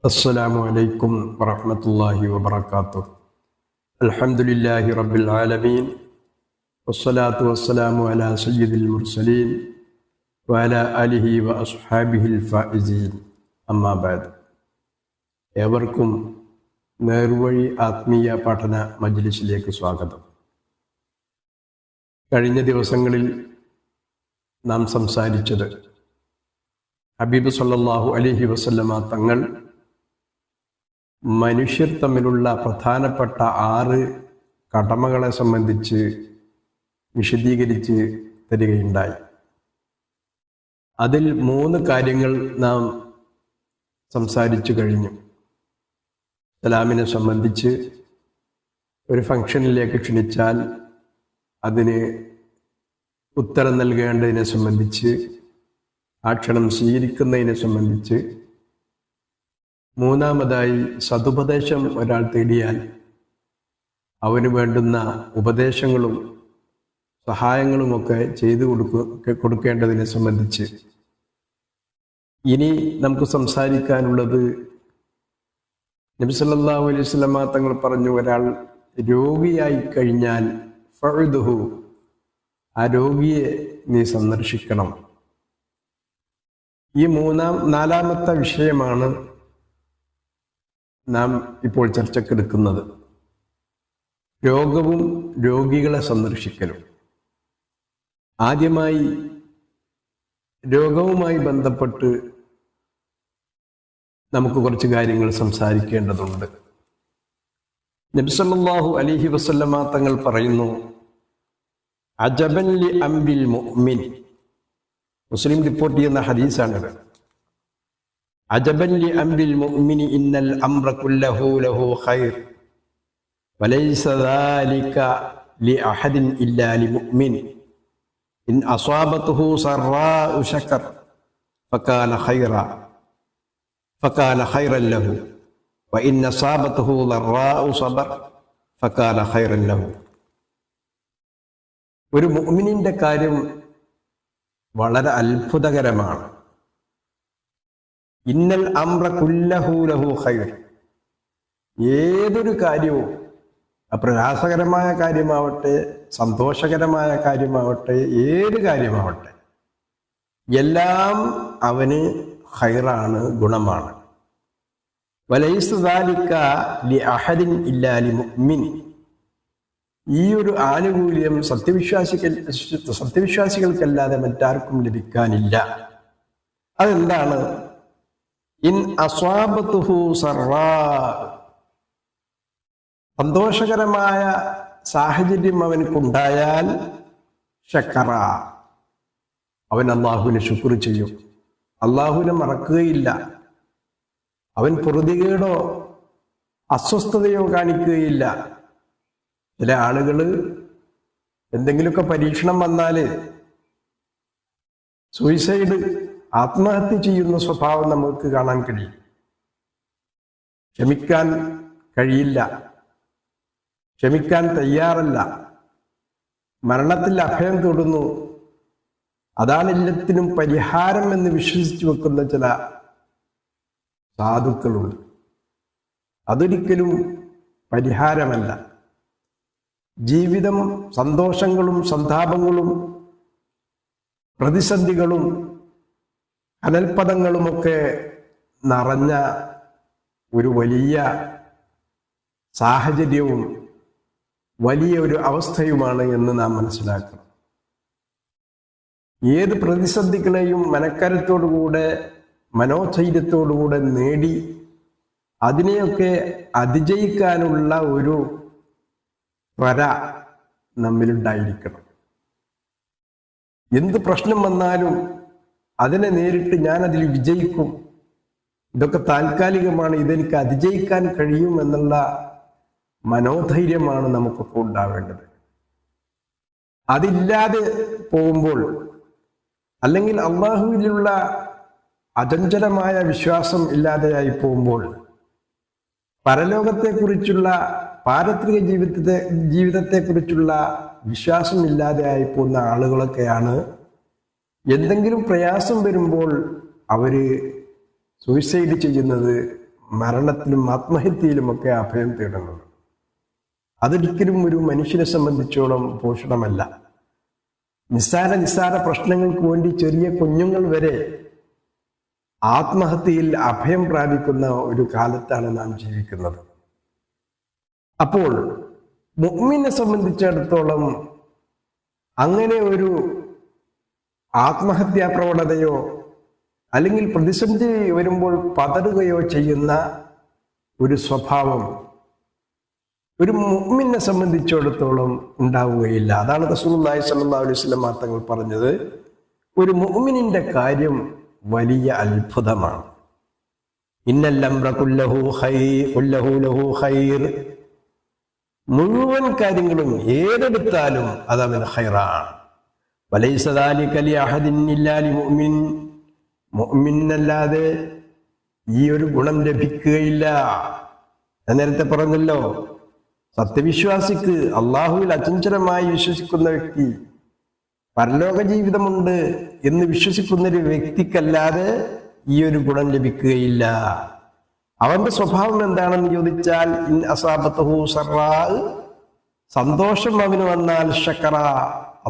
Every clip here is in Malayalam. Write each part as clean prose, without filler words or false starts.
അസ്സലാമു അലൈക്കും വറഹ്മത്തുള്ളാഹി വബറകാതുഹു. അൽഹംദുലില്ലാഹി റബ്ബിൽ ആലമീൻ വസ്സലാത്തു വസ്സലാമു അലാ സയ്യിദിൽ മുർസലീൻ വഅലാ ആലിഹി വഅസ്ഹാബിഹിൽ ഫായിസീൻ. അമ്മാ ബഅദ്. ഏവർക്കും നേർവഴി ആത്മീയ പഠന മജ്ലിസിലേക്ക് സ്വാഗതം. കഴിഞ്ഞ ദിവസങ്ങളിൽ നാം സംസാരിച്ചത് ഹബീബ് സല്ലല്ലാഹു അലൈഹി വസല്ലമ തങ്ങൾ മനുഷ്യർ തമ്മിലുള്ള പ്രധാനപ്പെട്ട 6 കടമകളെ സംബന്ധിച്ച് വിശദീകരിച്ച് തരികയുണ്ടായി. അതിൽ 3 കാര്യങ്ങൾ നാം സംസാരിച്ചു കഴിഞ്ഞു. സലാമിനെ സംബന്ധിച്ച് ഒരു ഫംഗ്ഷനിലേക്ക് ക്ഷണിച്ചാൽ അതിന് ഉത്തരം നൽകേണ്ടതിനെ സംബന്ധിച്ച്, ആ ക്ഷണം സ്വീകരിക്കുന്നതിനെ സംബന്ധിച്ച്, മൂന്നാമതായി സതുപദേശം ഒരാൾ തേടിയാൽ അവന് വേണ്ടുന്ന ഉപദേശങ്ങളും സഹായങ്ങളുമൊക്കെ ചെയ്തു കൊടുക്കേണ്ടതിനെ സംബന്ധിച്ച്. ഇനി നമുക്ക് സംസാരിക്കാനുള്ളത്, നബി സല്ലല്ലാഹു അലൈഹി വസല്ലമ തങ്ങൾ പറഞ്ഞു, ഒരാൾ രോഗിയായി കഴിഞ്ഞാൽ ഫഉദുഹു, ആ രോഗിയെ നീ സന്ദർശിക്കണം. ഈ നാലാമത്തെ വിഷയമാണ് നാം ഇപ്പോൾ ചർച്ചക്കെടുക്കുന്നത്. രോഗവും രോഗികളെ സന്ദർശിക്കലും. ആദ്യമായി രോഗവുമായി ബന്ധപ്പെട്ട് നമുക്ക് കുറച്ച് കാര്യങ്ങൾ സംസാരിക്കേണ്ടതുണ്ട്. നബി സല്ലല്ലാഹു അലൈഹി വസല്ലമ തങ്ങൾ പറയുന്നു, അജബൻ ലി അംരിൽ മുഅ്മിൻ. മുസ്ലിം റിപ്പോർട്ട് ചെയ്യുന്ന ഹദീസാണിത്. അജബൻ ലി അംരിൽ മുഅ്മിനി ഇന്നൽ അംറ കുല്ലഹു ലഹു ഖൈർ വലൈസ ദാലിക ലി അഹദിൻ ഇല്ലാ ലി മുഅ്മിൻ ഇൻ അസ്വാബതുഹു സറാഉ ശകർ ഫകാന ഖൈറൻ ലഹു വഇൻ അസ്വാബതുഹു ളറാഉ സബർ ഫകാന ഖൈറൻ ലഹു. ഒരു മുഅ്മിനിന്റെ കാര്യം വളരെ അത്ഭുതകരമാണ്. ഇന്നൽ അംറ കുല്ലഹു ലഹു ഖൈർ. ഏതൊരു കാര്യവും, പ്രയാസകരമായ കാര്യമാവട്ടെ, സന്തോഷകരമായ കാര്യമാവട്ടെ, ഏത് കാര്യമാവട്ടെ, എല്ലാം അവന് ഖൈറാണ്, ഗുണമാണ്. വലൈസ ദാലിക ലി അഹദിൻ ഇല്ലാ ലി മുഅ്മിൻ. ഈ ഒരു ആനുകൂല്യം സത്യവിശ്വാസികൾക്കല്ലാതെ മറ്റാർക്കും ലഭിക്കാനില്ല. അതെന്താണ്? ഇൻ അസ്വാബതുഹു സറാ, സന്തോഷകരമായ സാഹചര്യം അവനക്കുണ്ടായാൽ ശക്കറ, അവൻ അള്ളാഹുവിനെ ശുക്ർ ചെയ്യും, അള്ളാഹുവിനെ മറക്കുകയില്ല. അവൻ പൊറുതികേടോ അസ്വസ്ഥതയോ കാണിക്കുകയില്ല. ചില ആളുകൾ എന്തെങ്കിലുമൊക്കെ പരീക്ഷണം വന്നാല് സൂയിസൈഡ്, ആത്മഹത്യ ചെയ്യുന്ന സ്വഭാവം നമുക്ക് കാണാൻ കഴിയും. ക്ഷമിക്കാൻ കഴിയില്ല, ക്ഷമിക്കാൻ തയ്യാറല്ല, മരണത്തിൽ അഭയം തൊടുന്നു. അതാണ് എല്ലാത്തിനും പരിഹാരം എന്ന് വിശ്വസിച്ചു വെക്കുന്ന ചില സാധുക്കളുണ്ട്. അതൊരിക്കലും പരിഹാരമല്ല. ജീവിതം സന്തോഷങ്ങളും സന്താപങ്ങളും പ്രതിസന്ധികളും അനൽപദങ്ങളുമൊക്കെ നിറഞ്ഞ ഒരു വലിയ സാഹചര്യവും വലിയ ഒരു അവസ്ഥയുമാണ് എന്ന് നാം മനസ്സിലാക്കണം. ഏത് പ്രതിസന്ധികളെയും മനക്കരുത്തോടുകൂടെ, മനോധൈര്യത്തോടുകൂടെ നേടി അതിനെയൊക്കെ അതിജയിക്കാനുള്ള ഒരു ത്വര നമ്മിലുണ്ടായിരിക്കണം. എന്ത് പ്രശ്നം വന്നാലും അതിനെ നേരിട്ട് ഞാൻ അതിൽ വിജയിക്കും, ഇതൊക്കെ താൽക്കാലികമാണ്, ഇതെനിക്ക് അതിജയിക്കാൻ കഴിയും എന്നുള്ള മനോധൈര്യമാണ് നമുക്കൊക്കെ ഉണ്ടാവേണ്ടത്. അതില്ലാതെ പോകുമ്പോൾ, അല്ലെങ്കിൽ അള്ളാഹുവിലുള്ള അചഞ്ചലമായ വിശ്വാസം ഇല്ലാതെയായി പോകുമ്പോൾ, പരലോകത്തെക്കുറിച്ചുള്ള, പാരത്രിക ജീവിതത്തെക്കുറിച്ചുള്ള വിശ്വാസം ഇല്ലാതെയായി പോകുന്ന ആളുകളൊക്കെയാണ് എന്തെങ്കിലും പ്രയാസം വരുമ്പോൾ അവര് സൂയിസൈഡ് ചെയ്യുന്നത്, മരണത്തിലും ആത്മഹത്യയിലുമൊക്കെ അഭയം തേടുന്നത്. അതൊരിക്കലും ഒരു മനുഷ്യനെ സംബന്ധിച്ചോളം പോഷണമല്ല. നിസ്സാര പ്രശ്നങ്ങൾക്ക് വേണ്ടി ചെറിയ കുഞ്ഞുങ്ങൾ വരെ ആത്മഹത്യയിൽ അഭയം പ്രാപിക്കുന്ന ഒരു കാലത്താണ് നാം ജീവിക്കുന്നത്. അപ്പോൾ മുഅ്മിനെ സംബന്ധിച്ചിടത്തോളം അങ്ങനെ ഒരു ആത്മഹത്യാ പ്രവണതയോ അല്ലെങ്കിൽ പ്രതിസന്ധി വരുമ്പോൾ പതറുകയോ ചെയ്യുന്ന ഒരു സ്വഭാവം ഒരു മുഅ്മിനെ സംബന്ധിച്ചിടത്തോളം ഉണ്ടാവുകയില്ല. അതാണ് റസൂലുള്ളാഹി സ്വല്ലല്ലാഹു അലൈഹി വസല്ലം തങ്ങൾ പറഞ്ഞത്, ഒരു മുഅ്മിനിന്റെ കാര്യം വലിയ അത്ഭുതമാണ്. ഇന്നൽ അംറ കുല്ലഹു ലഹു ഖൈർ, മുഴുവൻ കാര്യങ്ങളും ഏതെടുത്താലും അത് അവന് ഖൈറാണ്. വലൈസ ദാലിക ലിഅഹദിൻ ഇല്ലാ ലിമുഅ്മിൻ, മുഅ്മിനല്ലാതെ ഈ ഒരു ഗുണം ലഭിക്കുകയില്ല. ഞാൻ നേരത്തെ പറഞ്ഞല്ലോ, സത്യവിശ്വാസിക്ക്, അള്ളാഹുവിൽ അചഞ്ചലമായി വിശ്വസിക്കുന്ന വ്യക്തി, പരലോക ജീവിതമുണ്ട് എന്ന് വിശ്വസിക്കുന്ന ഒരു വ്യക്തിക്കല്ലാതെ ഈ ഒരു ഗുണം ലഭിക്കുകയില്ല. അവന്റെ സ്വഭാവം എന്താണെന്ന് ചോദിച്ചാൽ, ഇൻ അസാബത്തഹു സറാ, സന്തോഷം അവന് വന്നാൽ ശക്കറ,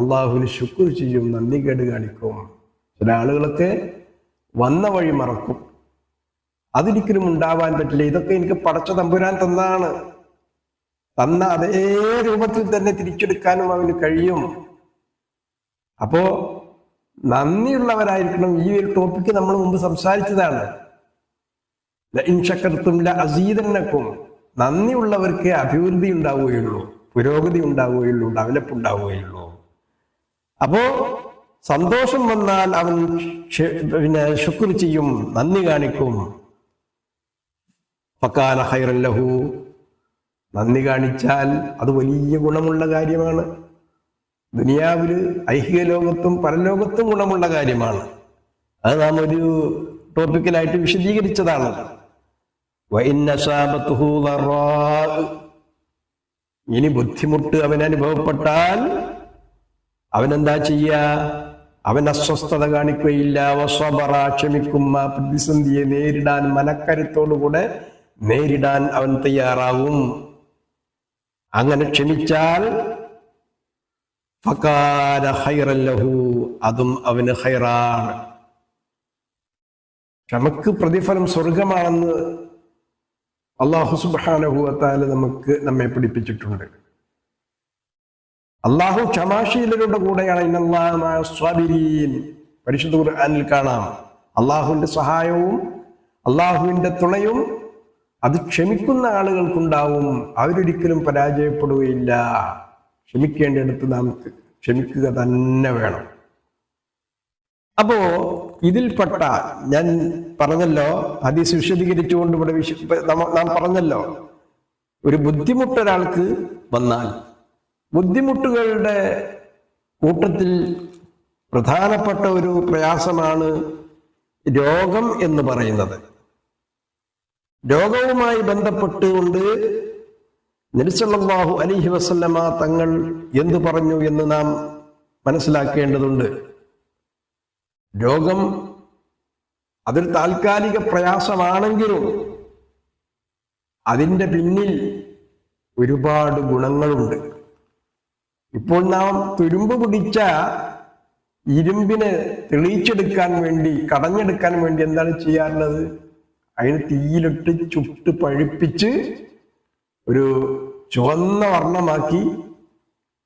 അള്ളാഹുവിന് ശുക്ർ ചെയ്യും, നന്ദി കേട് കാണിക്കും. ചില ആളുകളൊക്കെ വന്ന വഴി മറക്കും. അതൊരിക്കലും ഉണ്ടാവാൻ പറ്റില്ല. ഇതൊക്കെ എനിക്ക് പടച്ച തമ്പുരാൻ തന്ന അതേ രൂപത്തിൽ തന്നെ തിരിച്ചെടുക്കാനും അവന് കഴിയും. അപ്പോ നന്ദിയുള്ളവരായിരിക്കണം. ഈ ഒരു ടോപ്പിക്ക് നമ്മൾ മുമ്പ് സംസാരിച്ചതാണ്. ലഇൻ ശകർതും ലഅസീദന്നകും, നന്ദിയുള്ളവർക്ക് അഭിവൃദ്ധി ഉണ്ടാവുകയുള്ളൂ, പുരോഗതി ഉണ്ടാവുകയുള്ളൂ, ഡെവലപ്പ് ഉണ്ടാവുകയുള്ളൂ. അപ്പോ സന്തോഷം വന്നാൽ അവൻ ശുക്ർ ചെയ്യും, നന്ദി കാണിക്കും. ഫകാന ഖൈറൻ ലഹു, നന്ദി കാണിച്ചാൽ അത് വലിയ ഗുണമുള്ള കാര്യമാണ്. ദുനിയാവില് ഐഹിക ലോകത്തും പരലോകത്തും ഗുണമുള്ള കാര്യമാണ്. അത് നാം ഒരു ടോപ്പിക്കലായിട്ട് വിശദീകരിച്ചതാണ്. ഇനി ബുദ്ധിമുട്ട് അവൻ അനുഭവപ്പെട്ടാൽ അവനെന്താ ചെയ്യുക? അവൻ അസ്വസ്ഥത കാണിക്കുകയില്ല. വസ്വബറ, ക്ഷമിക്കും. ആ പ്രതിസന്ധിയെ നേരിടാൻ മനക്കരുത്തോടുകൂടെ നേരിടാൻ അവൻ തയ്യാറാവും. അങ്ങനെ ക്ഷമിച്ചാൽ ഫകാന ഖൈറൻ ലഹു, അതും അവന് ഖൈറാണ്. ക്ഷമക്ക് പ്രതിഫലം സ്വർഗമാണെന്ന് അല്ലാഹു സുബ്ഹാനഹു വ തആല നമ്മെ പഠിപ്പിച്ചിട്ടുണ്ട്. അല്ലാഹു ക്ഷമാശീലരുടെ കൂടെയാണ്. ഇന്നല്ലാഹ മഅസ് സ്വാബിരീൻ, പരിശുദ്ധ ഖുർആനിൽ കാണാം. അല്ലാഹുവിന്റെ സഹായവും അല്ലാഹുവിന്റെ തുണയും അത് ക്ഷമിക്കുന്ന ആളുകൾക്കുണ്ടാവും. അവരൊരിക്കലും പരാജയപ്പെടുകയില്ല. ക്ഷമിക്കേണ്ടിടത്ത് നാം ക്ഷമിക്കുക തന്നെ വേണം. അപ്പോ ഇതിൽപ്പെട്ട, ഞാൻ പറഞ്ഞല്ലോ, ഹദീസ് വിശദീകരിച്ചുകൊണ്ട് ഇവിടെ നാം പറഞ്ഞല്ലോ, ഒരു ബുദ്ധിമുട്ടൊരാൾക്ക് വന്നാൽ, ബുദ്ധിമുട്ടുകളുടെ കൂട്ടത്തിൽ പ്രധാനപ്പെട്ട ഒരു പ്രയാസമാണ് രോഗം എന്ന് പറയുന്നത്. രോഗവുമായി ബന്ധപ്പെട്ടുകൊണ്ട് നബി സല്ലല്ലാഹു അലൈഹി വസല്ലമ തങ്ങൾ എന്തു പറഞ്ഞു എന്ന് നാം മനസ്സിലാക്കേണ്ടതുണ്ട്. രോഗം അതൊരു താൽക്കാലിക പ്രയാസമാണെങ്കിലും അതിൻ്റെ പിന്നിൽ ഒരുപാട് ഗുണങ്ങളുണ്ട്. ഇപ്പോൾ നാം തുരുമ്പ് പിടിച്ച ഇരുമ്പിനെ തെളിയിച്ചെടുക്കാൻ വേണ്ടി, കടഞ്ഞെടുക്കാൻ വേണ്ടി എന്താണ് ചെയ്യാറുള്ളത്? അതിന് തീയിലിട്ട് ചുട്ട് പഴുപ്പിച്ച് ഒരു ചുവന്ന വർണ്ണമാക്കി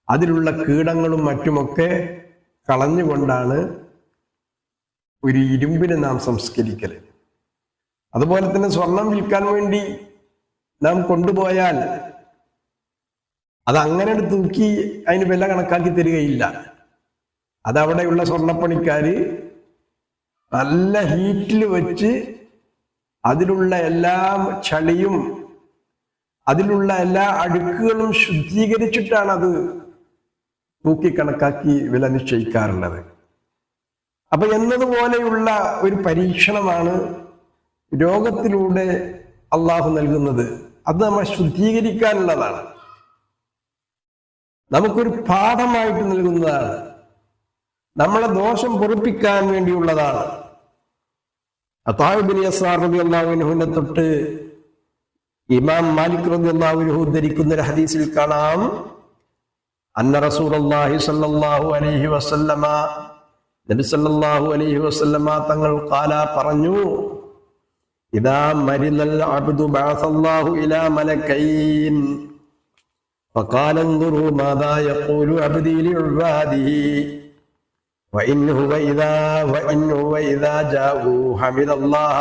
അതിലുള്ള കീടങ്ങളും മറ്റുമൊക്കെ കളഞ്ഞുകൊണ്ടാണ് ഒരു ഇരുമ്പിനെ നാം സംസ്കരിക്കല്. അതുപോലെ തന്നെ സ്വർണം വിൽക്കാൻ വേണ്ടി നാം കൊണ്ടുപോയാൽ അത് അങ്ങനെ തൂക്കി അതിന് വില കണക്കാക്കി തരികയില്ല. അതവിടെയുള്ള സ്വർണ്ണപ്പണിക്കാര് നല്ല ഹീറ്റിൽ വെച്ച് അതിലുള്ള എല്ലാ ചളിയും അതിലുള്ള എല്ലാ അഴുക്കുകളും ശുദ്ധീകരിച്ചിട്ടാണ് അത് തൂക്കി കണക്കാക്കി വില നിശ്ചയിക്കാറുള്ളത്. അപ്പൊ എന്നതുപോലെയുള്ള ഒരു പരീക്ഷണമാണ് രോഗത്തിലൂടെ അള്ളാഹു നൽകുന്നത്. അത് നമ്മൾ ശുദ്ധീകരിക്കാനുള്ളതാണ്, നമുക്കൊരു പാഠമായിട്ട് നൽകുന്നതാണ്, നമ്മളെ ദോഷം പൊറുപ്പിക്കാൻ വേണ്ടിയുള്ളതാണ്. അതാ ഇബ്നു യസാർ റളിയല്ലാഹു അൻഹുവിനെ തൊട്ട് ഇമാം മാലിക് റളിയല്ലാഹു അൻഹു ഉദ്ധരിക്കുന്ന ഒരു ഹദീസിൽ കാണാം, അന്ന റസൂലുള്ളാഹി സ്വല്ലല്ലാഹു അലൈഹി വസല്ലമ, നബി സല്ലല്ലാഹു അലൈഹി വസല്ലമ തങ്ങൾ ഖാല പറഞ്ഞു, ഇദാ മരിദൽ അബ്ദു ബഅസല്ലാഹു ഇലാ മലക്കൈൻ ഫഖാല انظروا ماذا يقول عبدي لعباده وإن هو إذا جاءوا حمد الله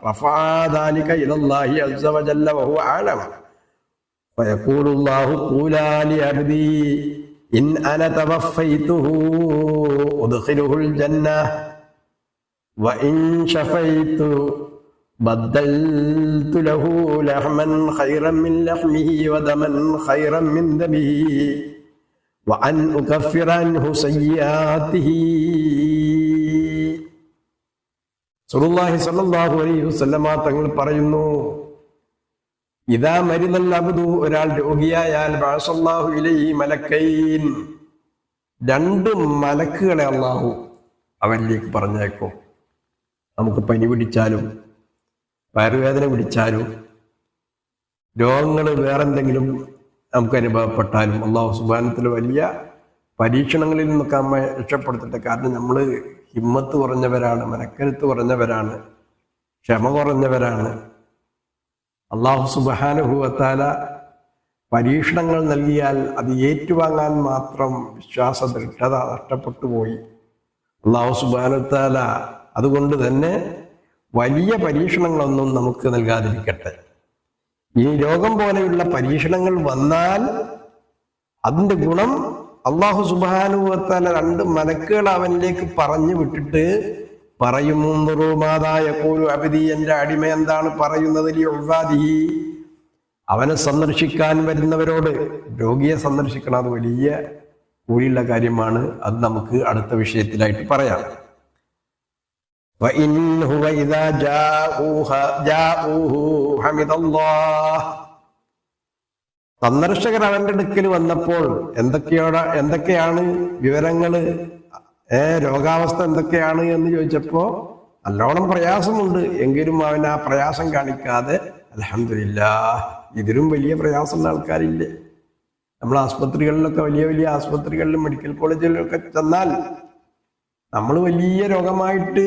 رفع ذلك إلى الله عز وجل وهو أعلم فيقول الله قولا لعبدي إن أنا توفيته أدخله الجنة وإن شفيت بدلت له لحما خيرا من لحمه ودما خيرا من دمه وأن أكفر عنه سيئاته. റസൂലുള്ളാഹി സ്വല്ലല്ലാഹു അലൈഹി വസല്ലമ തങ്ങൾ പറയുന്നു, ഇദാ മരിദൽ അബ്ദു, ഒരാൾ രോഗിയായാൽ ബഅസല്ലാഹു ഇലൈഹി മലക്കൈൻ, രണ്ട് മലക്കുകളെ അല്ലാഹു അവനിലേക്ക് പറഞ്ഞേക്കും. നമുക്ക് പനി പിടിച്ചാലും വയറുവേദന പിടിച്ചാലും രോഗങ്ങൾ വേറെന്തെങ്കിലും നമുക്ക് അനുഭവപ്പെട്ടാലും അല്ലാഹു സുബ്ഹാനഹു വ തആല വലിയ പരീക്ഷണങ്ങളിൽ നിന്നൊക്കെ നമ്മെ രക്ഷപ്പെടുത്തട്ടെ. കാരണം നമ്മൾ ഹിമ്മത്ത് കുറഞ്ഞവരാണ്, മനക്കരുത്ത് കുറഞ്ഞവരാണ്, ക്ഷമ കുറഞ്ഞവരാണ്. അല്ലാഹു സുബ്ഹാനഹു വ തആല പരീക്ഷണങ്ങൾ നൽകിയാൽ അത് ഏറ്റുവാങ്ങാൻ മാത്രം വിശ്വാസ ദൃഢത നഷ്ടപ്പെട്ടു പോയി. അല്ലാഹു സുബ്ഹാനഹു വ തആല അതുകൊണ്ട് തന്നെ വലിയ പരീക്ഷണങ്ങളൊന്നും നമുക്ക് നൽകാതിരിക്കട്ടെ. ഈ രോഗം പോലെയുള്ള പരീക്ഷണങ്ങൾ വന്നാൽ അതിന്റെ ഗുണം അല്ലാഹു സുബ്ഹാനഹു വ തആല രണ്ട് മലക്കുകൾ അവനിലേക്ക് പറഞ്ഞു വിട്ടിട്ട് പറയും, യഖൂലു അബ്ദി, എന്റെ അടിമ എന്താണ് പറയുന്നത്, ലിഉബാദിഹി, അവനെ സന്ദർശിക്കാൻ വരുന്നവരോട്. രോഗിയെ സന്ദർശിക്കണം, അത് വലിയ കൂലിയുള്ള കാര്യമാണ്. അത് നമുക്ക് അടുത്ത വിഷയത്തിലായിട്ട് പറയാം. وإن هو إذا جاءوه حمد الله, സന്ദർശകർ അവന്റെ അടുക്കൽ വന്നപ്പോൾ എന്തൊക്കെയാണ് വിവരങ്ങൾ, രോഗാവസ്ഥ എന്തൊക്കെയാണ് എന്ന് ചോദിച്ചപ്പോ നല്ലോണം പ്രയാസമുണ്ട്. എങ്കിലും അവൻ ആ പ്രയാസം കാണിക്കാതെ അൽഹംദുലില്ലാഹ്, ഇതിലും വലിയ പ്രയാസമുള്ള ആൾക്കാരില്ലേ? നമ്മൾ ആസ്പത്രികളിലൊക്കെ, വലിയ വലിയ ആസ്പത്രികളിലും മെഡിക്കൽ കോളേജുകളിലൊക്കെ ചെന്നാൽ നമ്മൾ വലിയ രോഗമായിട്ട്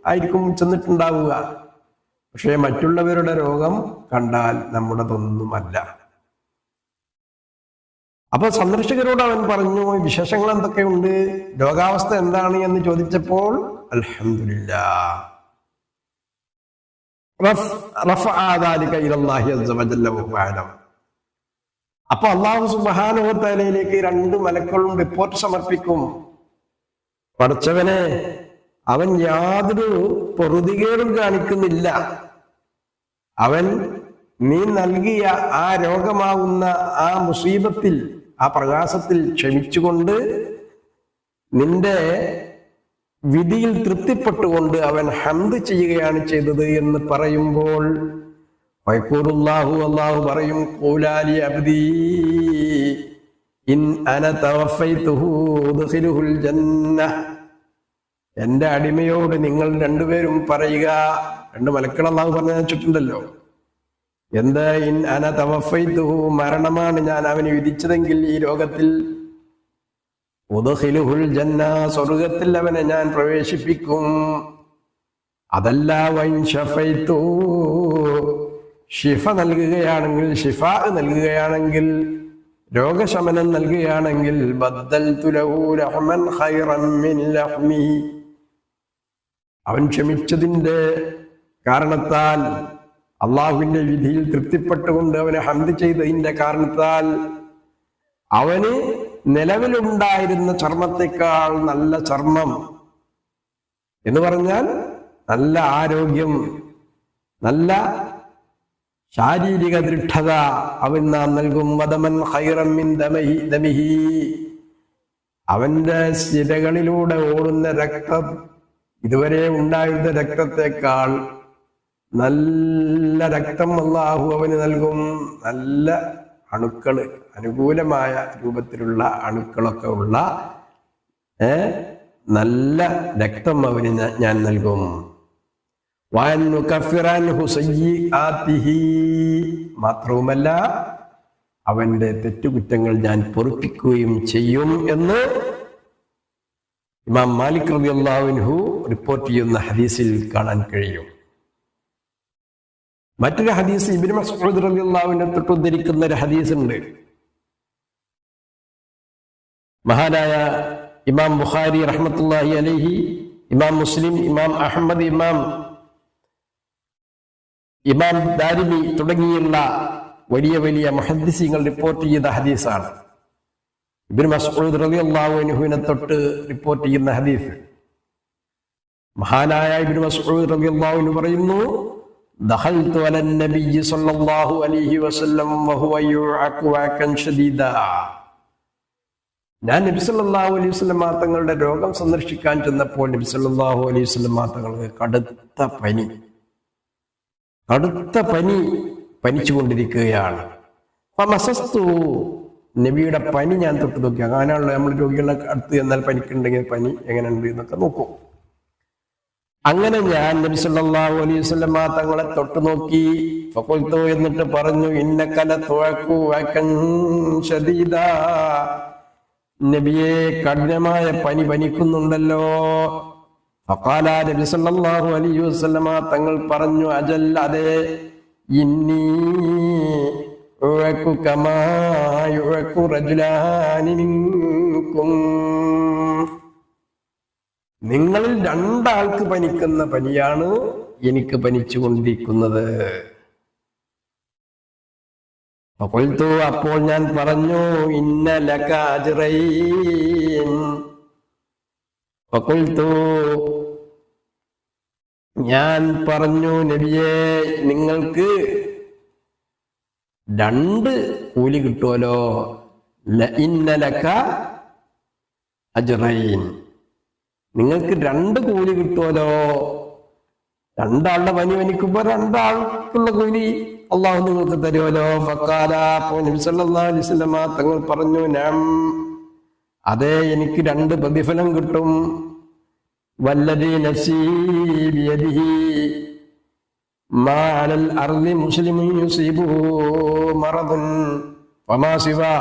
ആയിരിക്കും ചെന്നിട്ടുണ്ടാവുക. പക്ഷേ മറ്റുള്ളവരുടെ രോഗം കണ്ടാൽ നമ്മുടേതൊന്നുമല്ല. അപ്പൊ സന്ദർശകരോട് അവൻ പറഞ്ഞു, വിശേഷങ്ങൾ എന്തൊക്കെയുണ്ട്, രോഗാവസ്ഥ എന്താണ് എന്ന് ചോദിച്ചപ്പോൾ അൽഹംദുലില്ലാഹ് റഫഅ ദാലിക ഇലല്ലാഹി അസ്സ വജല്ല വഹുവ അഅലം. അപ്പൊ അല്ലാഹു സുബ്ഹാനഹു വ തആലയിലേക്ക് രണ്ട് മലക്കുകളും റിപ്പോർട്ട് സമർപ്പിക്കും, പടച്ചവനെ, അവൻ യാതൊരു പൊറുതികേടും കാണിക്കുന്നില്ല. അവൻ നീ നൽകിയ ആ രോഗമാകുന്ന ആ മുസീബത്തിൽ, ആ പ്രയാസത്തിൽ ക്ഷമിച്ചുകൊണ്ട് നിന്റെ വിധിയിൽ തൃപ്തിപ്പെട്ടുകൊണ്ട് അവൻ ഹംദ് ചെയ്യുകയാണ് ചെയ്തത് എന്ന് പറയുമ്പോൾ ഫയഖൂലുല്ലാഹു, അല്ലാഹു പറയും, ഖൂലാലി അബ്ദി ഇൻ അന തവഫൈതുഹു ഉദ്ഖിലുഹുൽ ജന്നഹ, എന്റെ അടിമയോട് നിങ്ങൾ രണ്ടുപേരും പറയുക. രണ്ട് മലക്കൾ അല്ലാഹു പറഞ്ഞു വെച്ചിട്ടുണ്ടല്ലോ. എന്താ? ഇൻ അന തവഫൈതുഹു, മരണമാണ് ഞാൻ അവന് വിധിച്ചതെങ്കിൽ ഈ രോഗത്തിൽ, ഉദ്ഖിലുഹുൽ ജന്ന, സ്വർഗ്ഗത്തിൽ അവനെ ഞാൻ പ്രവേശിപ്പിക്കും. അതല്ല വൈൻ ശഫൈതു, ഷിഫ നൽകുകയാണെങ്കിൽ, ഷിഫാ നൽകുകയാണെങ്കിൽ, രോഗശമനം നൽകുകയാണെങ്കിൽ, ബദ്ദൽതു ലഹു ലഹ്മൻ ഖൈറൻ മിൻ ലഹ്മിഹി, അവൻ ക്ഷമിച്ചതിന്റെ കാരണത്താൽ, അള്ളാഹുവിന്റെ വിധിയിൽ തൃപ്തിപ്പെട്ടുകൊണ്ട് അവനെ ഹംദ് ചെയ്തതിന്റെ കാരണത്താൽ അവന് നിലവിലുണ്ടായിരുന്ന ചർമ്മത്തെക്കാൾ നല്ല ചർമ്മം എന്ന് പറഞ്ഞാൽ നല്ല ആരോഗ്യം, നല്ല ശാരീരിക ദൃഢത അവൻ നാം നൽകും. വദമൻ ഖൈറൻ മിൻ ദമിഹി, അവന്റെ സ്ഥിരകളിലൂടെ ഓടുന്ന രക്തം ഇതുവരെ ഉണ്ടായിരുന്ന രക്തത്തെക്കാൾ നല്ല രക്തം അല്ലാഹു അവന് നൽകും. നല്ല അണുക്കള്, അനുകൂലമായ രൂപത്തിലുള്ള അണുക്കളൊക്കെ ഉള്ള നല്ല രക്തം അവന് ഞാൻ നൽകും. വഅൻ നുകഫിറ അൻഹു സയ്യിആതിഹി, മാത്രവുമല്ല അവന്റെ തെറ്റുകുറ്റങ്ങൾ ഞാൻ പൊറുപ്പിക്കുകയും ചെയ്യും എന്ന് ഇമാം മാലിക് റളിയല്ലാഹു അൻഹു റിപ്പോർട്ട് ചെയ്യുന്ന ഹദീസിൽ കാണാൻ കഴിയും. മറ്റൊരു ഹദീസ് ഇബ്നു മസ്ഊദ് റളിയല്ലാഹു അൻഹു തൊട്ട് ഉദ്ധരിക്കുന്ന ഒരു ഹദീസ് ഉണ്ട്. മഹാനായ ഇമാം ബുഖാരി റഹ്മത്തുള്ളാഹി അലൈഹി, ഇമാം മുസ്ലിം, ഇമാം അഹ്മദ്, ഇമാം ദാരിമി തുടങ്ങിയുള്ള വലിയ വലിയ മുഹദ്ദിസീങ്ങൾ റിപ്പോർട്ട് ചെയ്ത ഹദീസാണ്. ഇബ്നു മസ്ഊദ് റളിയല്ലാഹു അൻഹുവിനെ തൊട്ട് റിപ്പോർട്ട് ചെയ്യുന്ന ഹദീസ്. മഹാനായ ഇബ്നു മസ്ഊദ് റളിയല്ലാഹു അൻഹു പറയുന്നു, ദഖൽതു അലൻ നബിയ്യി സ്വല്ലല്ലാഹു അലൈഹി വസല്ലം വഹുവ യുഅഖു വഅകൻ ശദീദാ. ഞാൻ നബി സല്ലല്ലാഹു അലൈഹി വസല്ലം തങ്ങളുടെ രോഗം സന്ദർശിക്കാൻ ചെന്നപ്പോൾ നബി സല്ലല്ലാഹു അലൈഹി വസല്ലം തങ്ങൾക്ക് കടുത്ത പനി പനിച്ചുകൊണ്ടിരിക്കുകയാണ്. നബിയുടെ പനി ഞാൻ തൊട്ട് നോക്കി. അങ്ങനെയാണല്ലോ നമ്മൾ രോഗികളെ അടുത്ത് എന്നാൽ പനിക്കുണ്ടെങ്കിൽ പനി എങ്ങനെയുണ്ട് എന്നൊക്കെ നോക്കും. അങ്ങനെ ഞാൻ നബി സല്ലല്ലാഹു അലൈഹി വസല്ലം തങ്ങളെ തൊട്ട് നോക്കി. ഫഖുൽതു, എന്നിട്ട് പറഞ്ഞു, ഇന്നക ലതുഅഖു വഅകൻ ശദീദാ, നബിയെ കഠിനമായ പനി പനിക്കുന്നുണ്ടല്ലോ. ഫഖാല, നബി സല്ലല്ലാഹു അലൈഹി വസല്ലം തങ്ങൾ പറഞ്ഞു, അജൽ, അതെ, ഇന്നി ഉഅഖു കമാ യുഅഖു റജുലാനി മിൻകും, നിങ്ങളിൽ രണ്ടാൾക്ക് പനിക്കുന്ന പനിയാണ് എനിക്ക് പനിച്ചുകൊണ്ടിരിക്കുന്നത്. അപ്പോൾ ഞാൻ പറഞ്ഞു, ഇന്ന ലക അജ്റൈൻ. ഞാൻ പറഞ്ഞു, നബിയെ, നിങ്ങൾക്ക് 2 കൂലി കിട്ടുമല്ലോ. ഇന്ന ലക അജ്റൈൻ, നിങ്ങൾക്ക് 2 കൂലി കിട്ടുമല്ലോ. 2 പനി പനിക്കുമ്പോ 2 ആൾക്കുള്ള കൂലി അള്ളാഹു നിങ്ങൾക്ക് തരുമല്ലോ. ഫഖാല, അപ്പോൾ നബി സല്ലല്ലാഹു അലൈഹി വസല്ലം തങ്ങൾ പറഞ്ഞു, നാം, അതെ, എനിക്ക് 2 പ്രതിഫലം കിട്ടും. വല്ലദീ നഫ്സീ ബിയദിഹി മാ അലൽ അർളി മുസ്ലിമുൻ യുസീബുഹു മറദുൻ വമാ സിവാ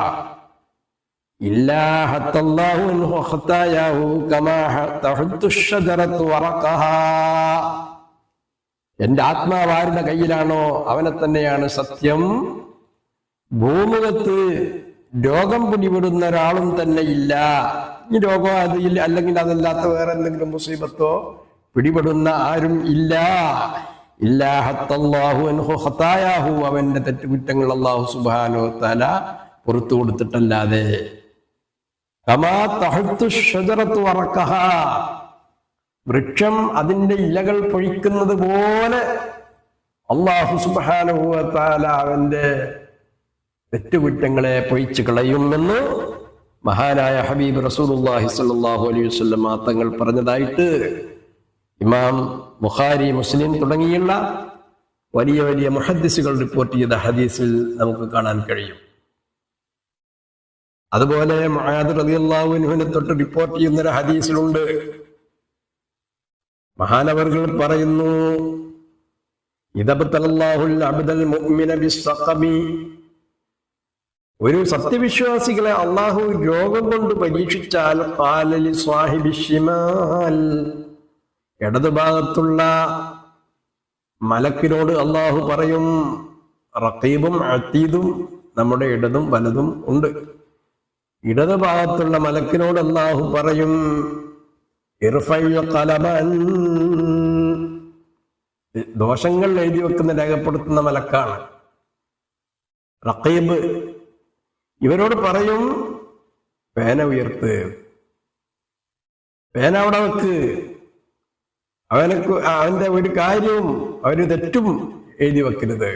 ഇല്ലാ ഹത്തല്ലാഹു അൻഹു ഖതായാഹു കമാ തഹുദ്ദു അശ്ശജറത്തു വറഖഹാ. എന്റെ ആത്മാവ് ആരുടെ കയ്യിലാണോ അവനെ തന്നെയാണ് സത്യം. ഭൂമുഖത്ത് രോഗം പിടിപെടുന്ന ഒരാളും തന്നെ ഇല്ല. ഈ രോഗം അതിൽ അല്ലെങ്കിൽ അതല്ലാത്ത വേറെ എന്തെങ്കിലും മുസീബത്തോ പിടിപെടുന്ന ആരും ഇല്ല. ഇല്ലാ ഹത്തല്ലാഹു അൻഹു ഖതായാഹു, അവന്റെ തെറ്റുകുറ്റങ്ങൾ അല്ലാഹു സുബ്ഹാനഹു വ തആല പുറത്തു കൊടുത്തിട്ടല്ലാതെ. കമാ തഹുദ്ദു അശ്ശജറത്തു വറഖഹാ, വൃക്ഷം അതിന്റെ ഇലകൾ പൊഴിക്കുന്നത് പോലെ അല്ലാഹു സുബ്ഹാനഹു വ തആല അവന്റെ തെറ്റുകുറ്റങ്ങളെ പൊഴിച്ചു കളയുമെന്ന് മഹാനായ ഹബീബ് റസൂലുള്ളാഹി സ്വല്ലല്ലാഹു അലൈഹി വസല്ലം തങ്ങൾ പറഞ്ഞതായിട്ട് ഇമാം ബുഖാരി, മുസ്ലിം തുടങ്ങിയുള്ള വലിയ വലിയ മുഹദ്ദിസുകൾ റിപ്പോർട്ട് ചെയ്ത ഹദീസിൽ നമുക്ക് കാണാൻ കഴിയും. അതുപോലെ മുആദ് റളിയല്ലാഹു അൻഹുവിനെ തൊട്ട് റിപ്പോർട്ട് ചെയ്യുന്ന ഒരു ഹദീസിലുണ്ട്. മഹാനവർകൾ പറയുന്നു, ഇദബ്തലല്ലാഹുൽ അബ്ദൽ മുഅ്മിന ബിസ്സഖമി, ഒരു സത്യവിശ്വാസികളെ അള്ളാഹു രോഗം കൊണ്ട് പരീക്ഷിച്ചാൽ ഖാല ലി സ്വാഹിബി ശിമാൽ, ഇടതുഭാഗത്തുള്ള മലക്കിനോട് അള്ളാഹു പറയും, റഖീബും അതീദും നമ്മുടെ ഇടതും വലതും ഉണ്ട്. ഇടതുഭാഗത്തുള്ള മലക്കിനോട് അള്ളാഹു പറയും, ദോഷങ്ങൾ എഴുതി വെക്കുന്ന രേഖപ്പെടുത്തുന്ന മലക്കാണ് റഖീബ്. ഇവരോട് പറയും, പേന ഉയർത്ത്, പേന അവിടെ വെക്ക്, അവന്റെ ഒരു കാര്യവും അവര് തെറ്റും എഴുതി വെക്കരുത്.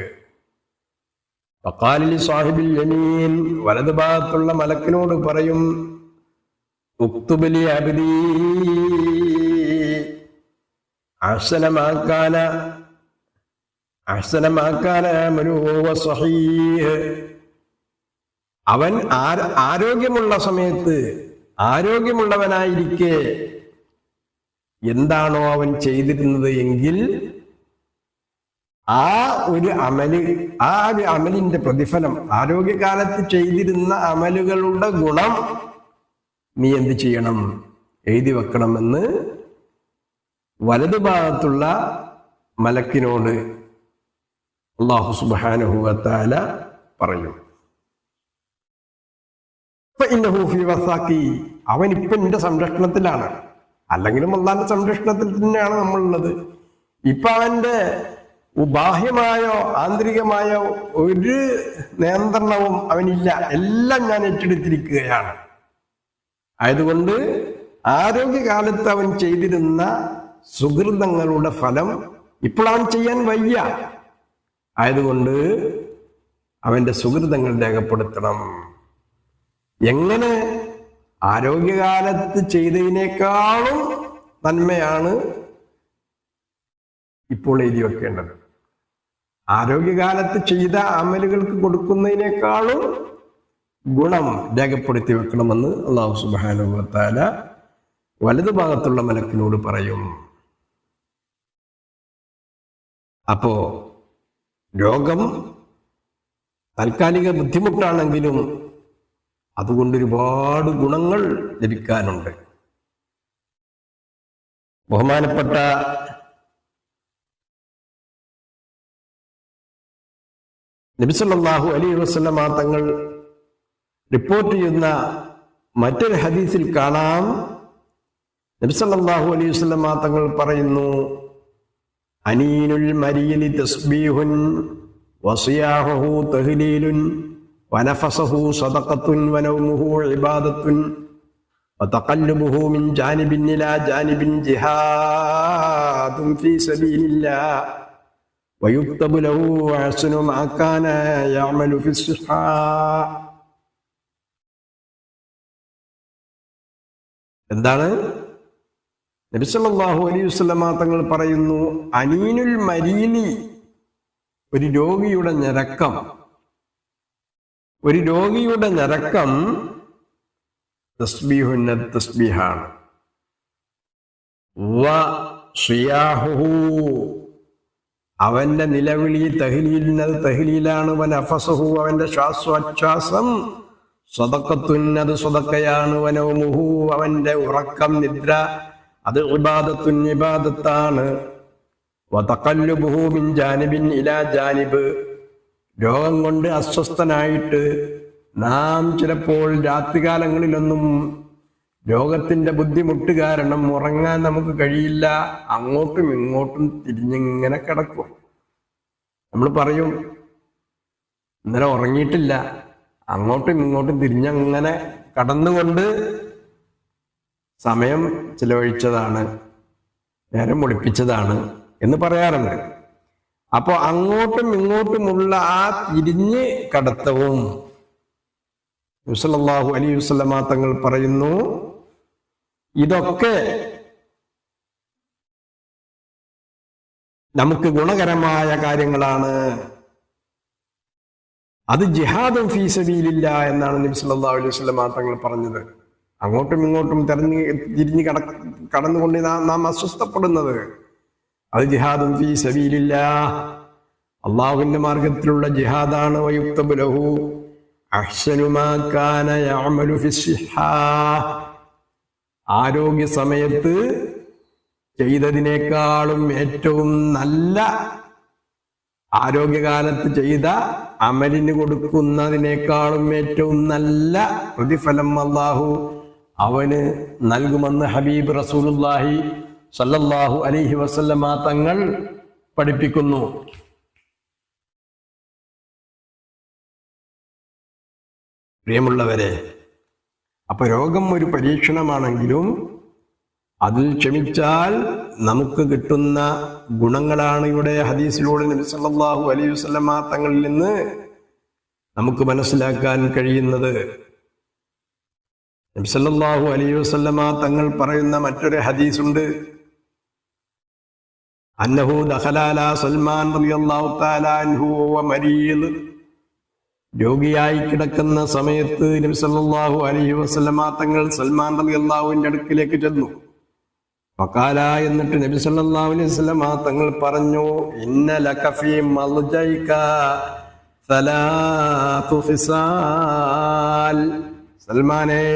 വഖാല ലി സ്വാഹിബിൽ യമീൻ, വലതു ഭാഗത്തുള്ള മലക്കിനോട് പറയും, ഉക്തുബ് ലി അബ്ദീ അഹ്സന മാ കാന അമലുഹു വസ്സഹീഹ്, അവൻ ആരോഗ്യമുള്ള സമയത്ത് ആരോഗ്യമുള്ളവനായിരിക്കെ എന്താണോ അവൻ ചെയ്തിരുന്നത് എങ്കിൽ ആ ഒരു അമലിന്റെ പ്രതിഫലം, ആരോഗ്യകാലത്ത് ചെയ്തിരുന്ന അമലുകളുടെ ഗുണം നീ എന്ത് ചെയ്യണം? എഴുതി വെക്കണമെന്ന് വലതുഭാഗത്തുള്ള മലക്കിനോട് അല്ലാഹു സുബ്ഹാനഹു വ തആല പറയും. അവൻ ഇപ്പൊ എന്റെ സംരക്ഷണത്തിലാണ്. അല്ലെങ്കിലും അല്ലാഹുവിന്റെ സംരക്ഷണത്തിൽ തന്നെയാണ് നമ്മളുള്ളത്. ഇപ്പൊ അവന്റെ ബാഹ്യമായോ ആന്തരികമായോ ഒരു നിയന്ത്രണവും അവനില്ല. എല്ലാം ഞാൻ ഏറ്റെടുത്തിരിക്കുകയാണ്. ആയതുകൊണ്ട് ആരോഗ്യകാലത്ത് അവൻ ചെയ്തിരുന്ന സുഹൃതങ്ങളുടെ ഫലം ഇപ്പോൾ അവൻ ചെയ്യാൻ വയ്യ. ആയതുകൊണ്ട് അവന്റെ സുഹൃതങ്ങൾ രേഖപ്പെടുത്തണം. എങ്ങനെ? ആരോഗ്യകാലത്ത് ചെയ്തതിനേക്കാളും നന്മയാണ് ഇപ്പോൾ എഴുതി വെക്കേണ്ടത്. ആരോഗ്യകാലത്ത് ചെയ്ത അമലുകൾക്ക് കൊടുക്കുന്നതിനേക്കാളും ഗുണം രേഖപ്പെടുത്തി വെക്കണമെന്ന് അല്ലാഹു സുബ്ഹാനഹു വ തആല വലതുഭാഗത്തുള്ള മലക്കിനോട് പറയും. അപ്പോ രോഗം താൽക്കാലിക ബുദ്ധിമുട്ടാണെങ്കിലും അതുകൊണ്ട് ഒരുപാട് ഗുണങ്ങൾ ലഭിക്കാനുണ്ട്. ബഹുമാനപ്പെട്ട നബി സല്ലല്ലാഹു അലൈഹി വസല്ലമ തങ്ങൾ റിപ്പോർട്ട് ചെയ്യുന്ന മറ്റൊരു ഹദീസിൽ കാണാം, നബി സല്ലല്ലാഹു അലൈഹി വസല്ലമ തങ്ങൾ പറയുന്നു, അനീനുൽ മരീലി തസ്ബീഹുൻ വസിയാഹുഹു തഹ്ലീലുൻ വനഫസഹു സദഖത്തുൻ വനൗമുഹു ഇബാദത്തുൻ വതഖല്ലുബുഹു മിൻ ജാനിബിൻ ഇലാ ജാനിബിൻ ജിഹാദുൻ ഫീ സബീലില്ലാഹ് വയുക്തബു ലഹു അഹ്സനു മാ കാന യഅമലു ഫിസ്സിഹാ. എന്താണ്? നബി സല്ലല്ലാഹു അലൈഹി വസല്ലമ തങ്ങൾ പറയുന്നു, അനീനുൽ മരീലി, ഒരു രോഗിയുടെ ഞരക്കം, തസ്ബീഹാണ്. അവന്റെ നിലവിളി തഹ്ലീലാണ്. വനഫസഹു, അവന്റെ ശ്വാസോച്ഛ്വാസം സദഖത്തുൻ, അത് സദഖയാണ്. വനൗമുഹു, അവന്റെ ഉറക്കം നിദ്ര, അത് ഇബാദത്തുൻ, ഇബാദത്താണ്. വതഖല്ലുബുഹു മിൻ ജാനിബിൻ ഇലാ ജാനിബ്, രോഗം കൊണ്ട് അസ്വസ്ഥനായിട്ട് നാം ചിലപ്പോൾ രാത്രികാലങ്ങളിലൊന്നും രോഗത്തിന്റെ ബുദ്ധിമുട്ട് കാരണം ഉറങ്ങാൻ നമുക്ക് കഴിയില്ല. അങ്ങോട്ടും ഇങ്ങോട്ടും തിരിഞ്ഞിങ്ങനെ കിടക്കും. നമ്മൾ പറയും, ഇന്നലെ ഉറങ്ങിയിട്ടില്ല, അങ്ങോട്ടും ഇങ്ങോട്ടും തിരിഞ്ഞങ്ങനെ കടന്നുകൊണ്ട് സമയം ചിലവഴിച്ചതാണ്, നേരം ഒളിപ്പിച്ചതാണ് എന്ന് പറയാറുണ്ട്. അപ്പോ അങ്ങോട്ടും ഇങ്ങോട്ടുമുള്ള ആ തിരിഞ്ഞ് കടത്തവും നബി സല്ലല്ലാഹു അലൈഹി വസല്ലമ തങ്ങൾ പറയുന്നു, ഇതൊക്കെ നമുക്ക് ഗുണകരമായ കാര്യങ്ങളാണ്. അത് ജിഹാദും ഫീ സബീലില്ലാഹ് എന്നാണ് നബി സല്ലല്ലാഹു അലൈഹി വസല്ലമ തങ്ങൾ പറഞ്ഞത്. അങ്ങോട്ടും ഇങ്ങോട്ടും തിരിഞ്ഞ് കടന്നുകൊണ്ട് നാം അസ്വസ്ഥപ്പെടുന്നത് അത് ജിഹാദും ഫീ സബീലില്ലാഹ്, അള്ളാഹുവിന്റെ മാർഗത്തിലുള്ള ജിഹാദാണ്. വയുക്തബു ലഹു അഹ്സനു മാ കാന യഅമലു ഫിസ്സിഹാ, ആരോഗ്യ സമയത്ത് ചെയ്തതിനേക്കാളും ഏറ്റവും നല്ല, ആരോഗ്യകാലത്ത് ചെയ്ത അമലിന് കൊടുക്കുന്നതിനേക്കാളും ഏറ്റവും നല്ല പ്രതിഫലം അല്ലാഹു അവന് നൽകുമെന്ന് ഹബീബ് റസൂലുള്ളാഹി സല്ലല്ലാഹു അലൈഹി വസല്ലമ തങ്ങൾ പഠിപ്പിക്കുന്നു. പ്രിയമുള്ളവരെ, അപ്പൊ രോഗം ഒരു പരീക്ഷണമാണെങ്കിലും അതിൽ ക്ഷമിച്ചാൽ നമുക്ക് കിട്ടുന്ന ഗുണങ്ങളാണ് ഇവിടെ ഹദീസിലൂടെ നബി സല്ലല്ലാഹു അലൈഹി വസല്ലമ തങ്ങളിൽ നിന്ന് നമുക്ക് മനസ്സിലാക്കാൻ കഴിയുന്നത്. നബി സല്ലല്ലാഹു അലൈഹി വസല്ലമ തങ്ങൾ പറയുന്ന മറ്റൊരു ഹദീസുണ്ട്, അന്നഹു ദഖല അലാ സൽമാൻ റളിയല്ലാഹു തആല അൻഹു വ മരീദ്, രോഗിയായി കിടക്കുന്ന സമയത്ത് നബി സല്ലല്ലാഹു അലൈഹി വസല്ലമ തങ്ങൾ സൽമാൻ റളിയല്ലാഹുവിന്റെ അടുക്കിലേക്ക് ചെന്നു. വഖാല എന്നിട്ട് നബി സല്ലല്ലാഹു അലൈഹി വസല്ലം തങ്ങൾ പറഞ്ഞു, ഇന്ന ലക ഫീ മൽജൈക സലാത്തു ഫിസാൽ. സൽമാനെ,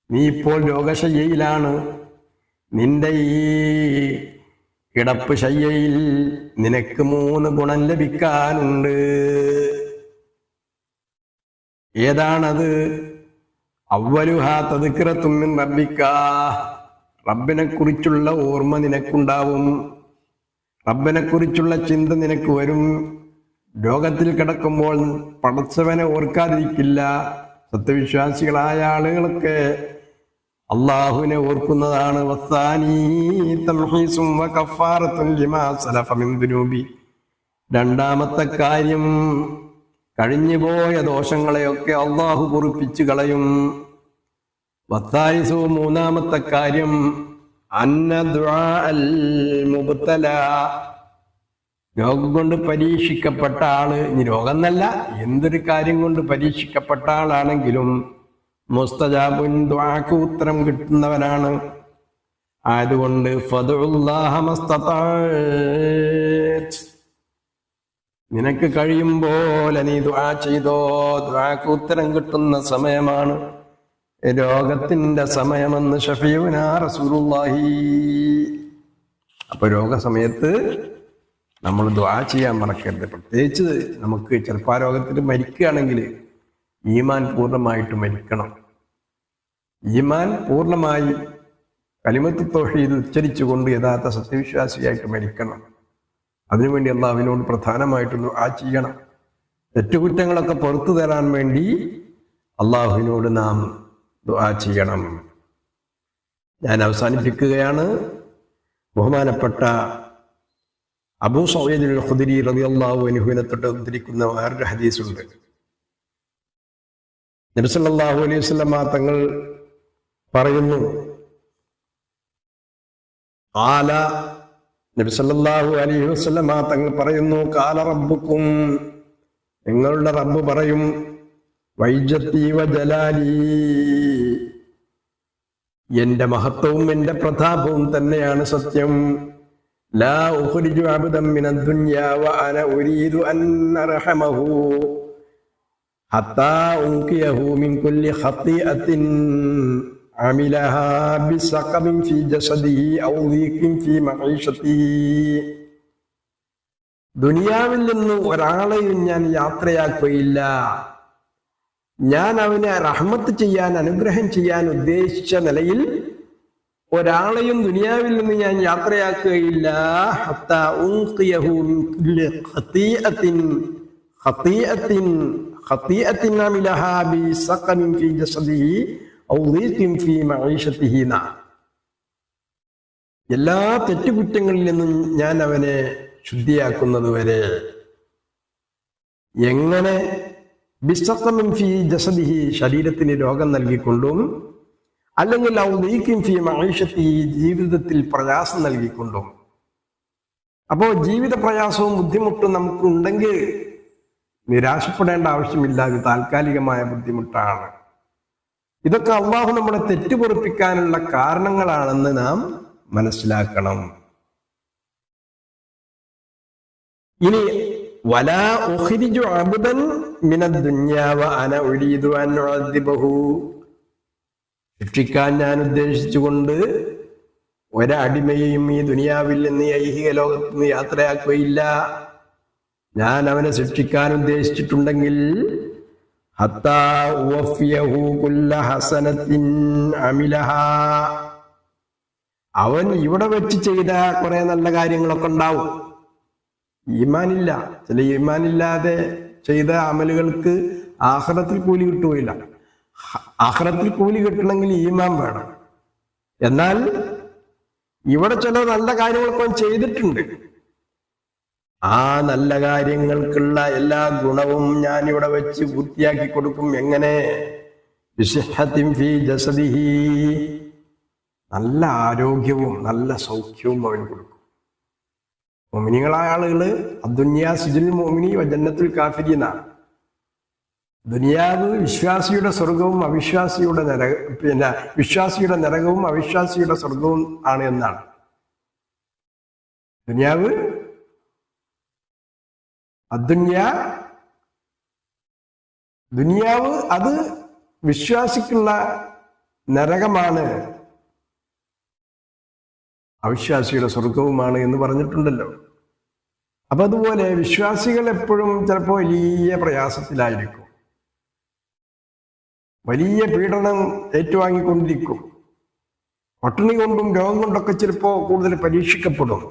നീ ഇപ്പോൾ രോഗശയ്യയിലാണ്. നിന്റെ ഈ കിടപ്പ് ശയ്യയിൽ നിനക്ക് 3 ഗുണം ലഭിക്കാനുണ്ട്. ഏതാണത്? അവ്വലുഹാ തദ്കിറത്തും മിൻ റബ്ബിക, റബ്ബിനെ കുറിച്ചുള്ള ഓർമ്മ നിനക്കുണ്ടാവും, റബ്ബിനെ കുറിച്ചുള്ള ചിന്ത നിനക്ക് വരും. രോഗത്തിൽ കിടക്കുമ്പോൾ പടച്ചവനെ ഓർക്കാതിരിക്കില്ല. സത്യവിശ്വാസികളായ ആളുകളൊക്കെ അള്ളാഹുവിനെ ഓർക്കുന്നതാണ്. വസ്സാനി തംഹീസും വകഫാറത്തുൻ ലിമാ സലഫ മിൻ ദുനൂബി. രണ്ടാമത്തെ കാര്യം, കഴിഞ്ഞുപോയ ദോഷങ്ങളെയൊക്കെ അള്ളാഹു പൊറുപ്പിച്ചു കളയും. വത്താലിസു, മൂന്നാമത്തെ കാര്യം, അന്ന ദുആഅൽ മുബ്തല, രോഗം കൊണ്ട് പരീക്ഷിക്കപ്പെട്ട ആള്, ഇനി രോഗം എന്നല്ല, എന്തൊരു കാര്യം കൊണ്ട് പരീക്ഷിക്കപ്പെട്ട ആളാണെങ്കിലും മുസ്തജാബുൻ, ദുആക്ക് ഉത്തരം കിട്ടുന്നവനാണ്. ആയതുകൊണ്ട് ഫദ്ഉല്ലാഹ മസ്തതഅത്, നിനക്ക് കഴിയുമ്പോൾ നീ ദുആ ചെയ്തോ. ദുആക്ക് ഉത്തരം കിട്ടുന്ന സമയമാണ് രോഗത്തിന്റെ സമയമെന്ന് ഷഫീഉനാ റസൂലുള്ളാഹി. അപ്പൊ രോഗസമയത്ത് നമ്മൾ ദുആ ചെയ്യാൻ മറക്കരുത്. പ്രത്യേകിച്ച് നമുക്ക് ചിലപ്പോൾ രോഗത്തിൽ മരിക്കുകയാണെങ്കിൽ ഈമാൻ പൂർണ്ണമായിട്ട് മരിക്കണം. ഈമാൻ പൂർണ്ണമായി കലിമത്ത് തൗഹീദ് ഉച്ചരിച്ചുകൊണ്ട് യഥാർത്ഥ സത്യവിശ്വാസിയായിട്ട് മരിക്കണം. അതിനുവേണ്ടി അള്ളാഹുവിനോട് പ്രധാനമായിട്ട് ദുആ ചെയ്യണം. തെറ്റുകുറ്റങ്ങളൊക്കെ പുറത്തു തരാൻ വേണ്ടി അള്ളാഹുവിനോട് നാം ദുആ ചെയ്യണം. ഞാൻ അവസാനിപ്പിക്കുകയാണ്. ബഹുമാനപ്പെട്ട അബൂ സഈദ് അൽ ഖുദരി റളിയല്ലാഹു അൻഹുവിനെ തൊട്ട് ഉദ്ധരിക്കുന്ന വേറൊരു ഹദീസുണ്ട്. നബി സല്ലല്ലാഹു അലൈഹി വസല്ലം തങ്ങൾ പറയുന്നു, ഖാല, നബി സല്ലല്ലാഹു അലൈഹി വസല്ലം തങ്ങൾ പറയുന്നു, ഖാല റബ്ബുക്കും, നിങ്ങളുടെ റബ്ബ് പറയും, വൈജത്തി വജലാലി, എന്റെ മഹത്വവും എന്റെ പ്രതാപവും തന്നെയാണ് സത്യം. ലാ ഉഖ്രിജു അബ്ദൻ മിനദ് ദുനിയാ വ അന ഉരീദു അൻ അർഹമഹു ഹത്താ ഉൻകിയഹു മിൻ കുല്ലി ഖത്തിഅത്തിൻ അമിലഹാ ബിസഖമിൻ ഫീ ജസദിഹി ഔ ദീഖിൻ ഫീ മഈശതിഹി. ദുനിയാവിൽ നിന്ന് ഒരാളെയും ഞാൻ യാത്രയാക്കുകയില്ല. ഞാൻ അവനെ റഹ്മത്ത് ചെയ്യാൻ, അനുഗ്രഹം ചെയ്യാൻ ഉദ്ദേശിച്ച നിലയിൽ ഒരാളെയും ദുനിയാവിൽ നിന്ന് ഞാൻ യാത്രയാക്കുകയില്ല. ഹത്താ ഉൻഖിയഹു മിൻ കുല്ലി ഖതീഅത്തിൻ അമിലഹാ ബിസഖമിൻ ഫീ ജസദിഹി ഔ ദീഖിൻ ഫീ മഈശതിഹി. എല്ലാ തെറ്റുകുറ്റങ്ങളിൽ നിന്നും ഞാൻ അവനെ ശുദ്ധിയാക്കുന്നത് വരെ. എങ്ങനെ? ബിസഖമിൻ ഫീ ജസദിഹി, ശരീരത്തിന് രോഗം നൽകിക്കൊണ്ടും, അല്ലെങ്കിൽ ഔ ദീഖിൻ ഫീ മഈശതിഹി, ജീവിതത്തിൽ പ്രയാസം നൽകിക്കൊണ്ടും. അപ്പോൾ ജീവിത പ്രയാസവും ബുദ്ധിമുട്ടും നമുക്കുണ്ടെങ്കിൽ നിരാശപ്പെടേണ്ട ആവശ്യമില്ല. ഇത് താൽക്കാലികമായ ബുദ്ധിമുട്ടാണ്. ഇതൊക്കെ അള്ളാഹു നമ്മളെ തെറ്റുപൊറുപ്പിക്കാനുള്ള കാരണങ്ങളാണെന്ന് നാം മനസ്സിലാക്കണം. ഇനി വലാ ഉഖ്രിജു അബ്ദൻ മിനദ് ദുനിയാ വ അന ഉരീദു അൻ ഉഅദ്ദിബഹു, ശിക്ഷിക്കാൻ ഞാൻ ഉദ്ദേശിച്ചുകൊണ്ട് ഒരടിമയെയും ഈ ദുനിയാവിൽ നിന്ന്, ഐഹിക ലോകത്ത് നിന്ന് യാത്രയാക്കുകയില്ല. ഞാൻ അവനെ ശിക്ഷിക്കാൻ ഉദ്ദേശിച്ചിട്ടുണ്ടെങ്കിൽ ഹത്താ ഉവഫിയഹു കുല്ല ഹസനത്തിൻ അമിലഹാ, അവൻ ഇവിടെ വെച്ച് ചെയ്ത കുറെ നല്ല കാര്യങ്ങളൊക്കെ ഉണ്ടാവും. ഈമാനില്ല, ചില ഈമാനില്ലാതെ ചെയ്ത അമലുകൾക്ക് ആഖിറത്തിൽ കൂലി കിട്ടുകയില്ല. ആഖിറത്തിൽ കൂലി കിട്ടണമെങ്കിൽ ഈമാൻ വേണം. എന്നാൽ ഇവിടെ ചില നല്ല കാര്യങ്ങളൊക്കെ ചെയ്തിട്ടുണ്ട്. ആ നല്ല കാര്യങ്ങൾക്കുള്ള എല്ലാ ഗുണവും ഞാൻ ഇവിടെ വെച്ച് പൂർത്തിയാക്കി കൊടുക്കും. എങ്ങനെ? ബിസിഹത്തിൻ ഫീ ജസദിഹി, നല്ല ആരോഗ്യവും നല്ല സൗഖ്യവും അവന് കൊടുക്കും. മുഅ്മിനീങ്ങളായ ആളുകള് അദ്ദുനിയാ സിജ്നുൽ മുഅ്മിനി വ ജന്നത്തുൽ കാഫിരീന, ദുനിയാവ് വിശ്വാസിയുടെ സ്വർഗവും അവിശ്വാസിയുടെ വിശ്വാസിയുടെ നരകവും അവിശ്വാസിയുടെ സ്വർഗവും ആണ് എന്നാണ്. ദുനിയാവ് ദുനിയാവ് അത് വിശ്വാസിക്കുള്ള നരകമാണ്, അവിശ്വാസിയുടെ സ്വർഗവുമാണ് എന്ന് പറഞ്ഞിട്ടുണ്ടല്ലോ. അപ്പൊ അതുപോലെ വിശ്വാസികൾ എപ്പോഴും ചിലപ്പോൾ വലിയ പ്രയാസത്തിലായിരിക്കും, വലിയ പീഡനം ഏറ്റുവാങ്ങിക്കൊണ്ടിരിക്കും, പട്ടിണി കൊണ്ടും രോഗം കൊണ്ടൊക്കെ ചിലപ്പോൾ കൂടുതൽ പരീക്ഷിക്കപ്പെടും.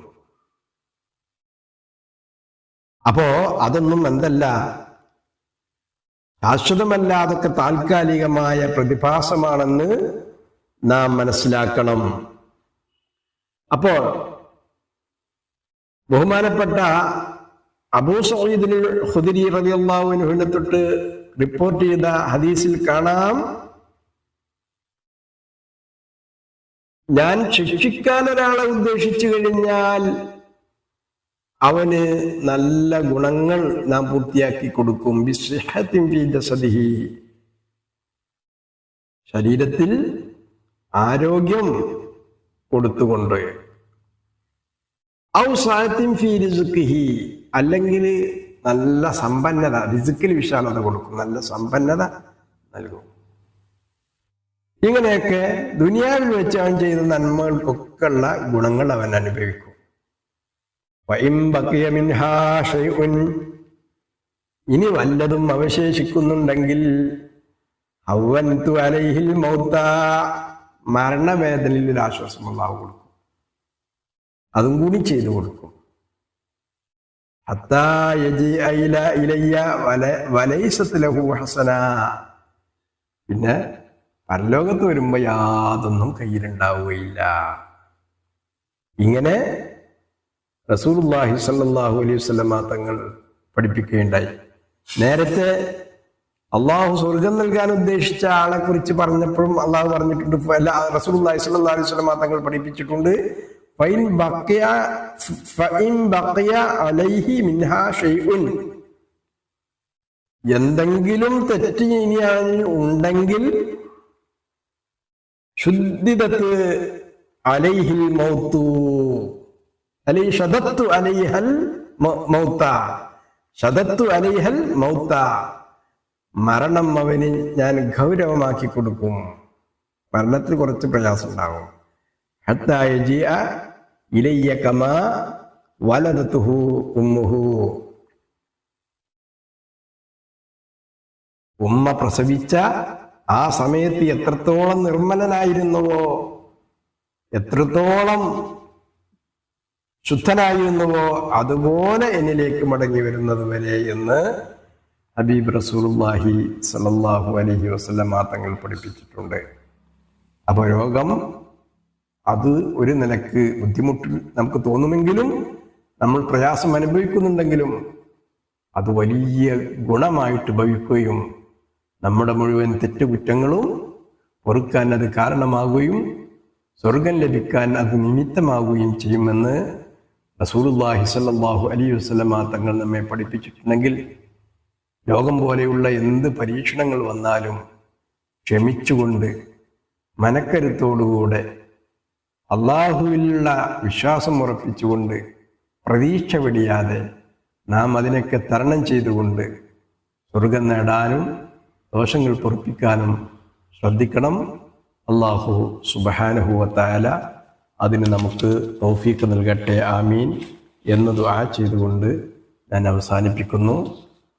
അപ്പോ അതൊന്നും എന്തല്ല, ശാശ്വതമല്ല, അതൊക്കെ താൽക്കാലികമായ പ്രതിഭാസമാണെന്ന് നാം മനസ്സിലാക്കണം. അപ്പോൾ ബഹുമാനപ്പെട്ട അബൂ സഈദ് ഖുദരി റളിയല്ലാഹു അൻഹുവിനെ തൊട്ട് റിപ്പോർട്ട് ചെയ്ത ഹദീസിൽ കാണാം, ഞാൻ ശിക്ഷിക്കാൻ ഒരാളെ ഉദ്ദേശിച്ചു കഴിഞ്ഞാൽ അവന് നല്ല ഗുണങ്ങൾ നാം പൂർത്തിയാക്കി കൊടുക്കും. ബിസ്സിഹത്തിൻ ഫീ ജസദിഹി, ശരീരത്തിൽ ആരോഗ്യം കൊടുത്തുകൊണ്ട്. ഔ സഅത്തിൻ ഫീ റിസ്ഖിഹി, അല്ലെങ്കിൽ നല്ല സമ്പന്നത, റിസ്ക്കിൽ വിശാലത കൊടുക്കും, നല്ല സമ്പന്നത നൽകും. ഇങ്ങനെയൊക്കെ ദുനിയാവിൽ വെച്ച് അവൻ ചെയ്ത നന്മകൾക്കൊക്കെ ഉള്ള ഗുണങ്ങൾ അവൻ അനുഭവിക്കും. ഇനി വല്ലതും അവശേഷിക്കുന്നുണ്ടെങ്കിൽ മരണവേദനയിൽ ഒരു ആശ്വാസം അല്ലാഹു കൊടുക്കും, അതും കൂടി ചെയ്തു കൊടുക്കും. പിന്നെ പരലോകത്ത് വരുമ്പോ യാതൊന്നും കയ്യിലുണ്ടാവുകയില്ല. ഇങ്ങനെ റസൂലുള്ളാഹി സ്വല്ലല്ലാഹു അലൈഹി വസല്ലമ തങ്ങൾ പഠിപ്പിക്കുകയുണ്ടായി. നേരത്തെ അള്ളാഹു സ്വർഗം നൽകാൻ ഉദ്ദേശിച്ച ആളെ കുറിച്ച് പറഞ്ഞപ്പോഴും അള്ളാഹു പറഞ്ഞിട്ടുണ്ട്, റസൂലുള്ളാഹി സ്വല്ലല്ലാഹു അലൈഹി വസല്ലമ തങ്ങൾ പഠിപ്പിച്ചിട്ടുണ്ട്, എന്തെങ്കിലും തെറ്റ് ഇനി ഉണ്ടെങ്കിൽ ശുദ്ധിദത്ത് അലൈഹിൽ മൗത്തു, ഷദത്തു അലൈഹൽ മൗത്ത, ഷദത്തു അലൈഹൽ മൗത്ത, മരണം അവന് ഞാൻ ഗൗരവമാക്കി കൊടുക്കും. മരണത്തിൽ കുറച്ച് പ്രയാസം ഉണ്ടാകും. ഹത്താ യജിഅ ഇലയ്യ കമാ വലദതുഹു ഉമ്മുഹു, ഉമ്മ പ്രസവിച്ച ആ സമയത്ത് എത്രത്തോളം നിർമ്മലനായിരുന്നുവോ, എത്രത്തോളം ശുദ്ധനായിരുന്നുവോ അതുപോലെ എന്നിലേക്ക് മടങ്ങി വരുന്നത് വരെ എന്ന് ഹബീബ് റസൂലുള്ളാഹി സ്വല്ലല്ലാഹു അലൈഹി വസല്ലമ തങ്ങൾ പഠിപ്പിച്ചിട്ടുണ്ട്. അപ്പോൾ രോഗം അത് ഒരു നിലക്ക് ബുദ്ധിമുട്ട് നമുക്ക് തോന്നുമെങ്കിലും, നമ്മൾ പ്രയാസം അനുഭവിക്കുന്നുണ്ടെങ്കിലും അത് വലിയ ഗുണമായിട്ട് ഭവിക്കുകയും നമ്മുടെ മുഴുവൻ തെറ്റുകുറ്റങ്ങളും പൊറുക്കാൻ അത് കാരണമാകുകയും സ്വർഗം ലഭിക്കാൻ അത് നിമിത്തമാകുകയും ചെയ്യുമെന്ന് റസൂലുള്ളാഹി സ്വല്ലല്ലാഹു അലൈഹി വസല്ലമ തങ്ങൾ നമ്മെ പഠിപ്പിച്ചിട്ടുണ്ടെങ്കിൽ, രോഗം പോലെയുള്ള എന്ത് പരീക്ഷണങ്ങൾ വന്നാലും ക്ഷമിച്ചുകൊണ്ട് മനക്കരുത്തോടുകൂടെ അള്ളാഹുവിലുള്ള വിശ്വാസം ഉറപ്പിച്ചുകൊണ്ട് പ്രതീക്ഷ വെടിയാതെ നാം അതിനൊക്കെ തരണം ചെയ്തുകൊണ്ട് സ്വർഗം നേടാനും ദോഷങ്ങൾ പൊറുപ്പിക്കാനും ശ്രദ്ധിക്കണം. അല്ലാഹു സുബ്ഹാനഹു വ തആല അതിന് നമുക്ക് തൗഫീഖ് നൽകട്ടെ, ആമീൻ എന്ന് ദുആ ചെയ്തുകൊണ്ട് ഞാൻ അവസാനിപ്പിക്കുന്നു.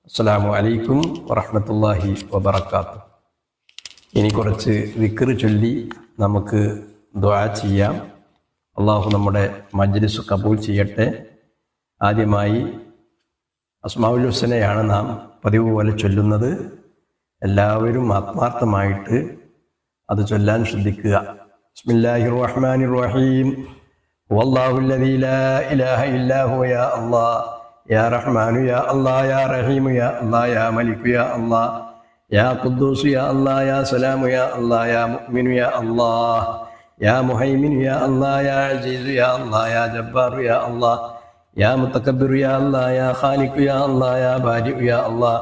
അസ്സലാമു അലൈക്കും വറഹ്മത്തുള്ളാഹി വബറകാതുഹു. ഇനി കുറച്ച് ദിക്ർ ചൊല്ലി നമുക്ക് ദുആ ചെയ്യാം. അള്ളാഹു നമ്മുടെ മജ്ലിസ് കബൂൽ ചെയ്യട്ടെ. ആദ്യമായി അസ്മാഉൽ ഹുസ്നയാണ് നാം പതിവ് പോലെ ചൊല്ലുന്നത്. എല്ലാവരും ആത്മാർത്ഥമായിട്ട് അത് ചൊല്ലാൻ ശ്രദ്ധിക്കുക. ബിസ്മില്ലാഹിർ റഹ്മാനിർ റഹീം. വല്ലാഹുല്ലദീ ലാ ഇലാഹ ഇല്ലാ ഹുവ യാ അല്ലാഹ് യാ റഹ്മാനു യാ അല്ലാഹ് യാ റഹീമു യാ അല്ലാഹ് യാ മലികു യാ അല്ലാഹ് യാ ഖുദ്ദൂസ് യാ അല്ലാഹ് യാ സലാമു യാ അല്ലാഹ് യാ മുഅ്മിനു യാ അല്ലാഹ് യാ മുഹൈമിനു യാ അല്ലാഹ് യാ അസീസു യാ അല്ലാഹ് യാ ജബ്ബാറു യാ അല്ലാഹ് യാ മുതകബ്ബിറു യാ അല്ലാഹ് യാ ഖാലിഖു യാ അല്ലാഹ് യാ ബാരിഉ യാ അല്ലാഹ്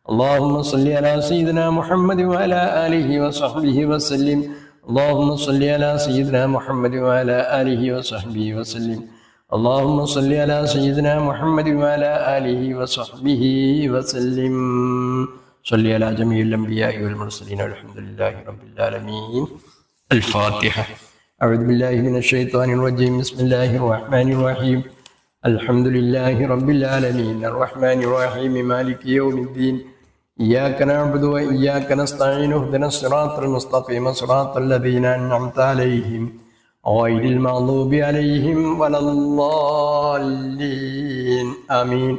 اللهم صل على سيدنا محمد وعلى آله وصحبه وسلم. اللهم صل على سيدنا محمد وعلى آله وصحبه وسلم. اللهم صل على سيدنا محمد وعلى آله وصحبه وسلم. صل على جميع الأنبياء والمرسلين والحمد لله رب العالمين. الفاتحة. أعوذ بالله من الشيطان الرجيم. بسم الله الرحمن الرحيم. الحمد لله رب العالمين الرحمن الرحيم مالك يوم الدين. إياك نعبد وإياك نستعين. اهدنا الصراط المستقيم صراط الذين أنعمت عليهم غير المغضوب عليهم ولا الضالين. آمين.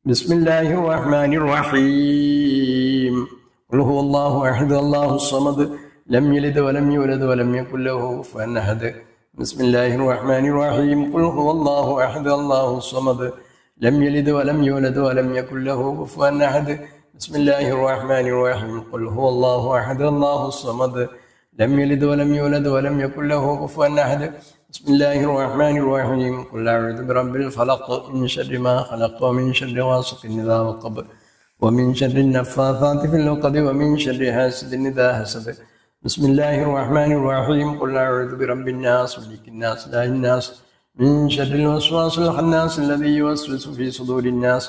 بسم الله الرحمن الرحيم. قل هو الله أحد الله الصمد لم يلد ولم يولد ولم يكن له كفوا أحد. بسم الله الرحمن الرحيم. قل هو الله أحد الله الصمد لم يلد ولم يولد ولم يكن له كفوا أحد. بسم الله الرحمن الرحيم. قل هو الله أحد الله الصمد لم يلد ولم يولد ولم يكن له كفوا أحد. بسم الله الرحمن الرحيم. قل أعوذ برب الفلق من شر ما خلق ومن شر غاسق إذا وقب ومن شر النفاثات في العقد ومن شر حاسد إذا حسد. بسم الله الرحمن الرحيم. قل أعوذ برب الناس ملك الناس إله الناس من شر الوسواس الخناس الذي يوسوس في صدور الناس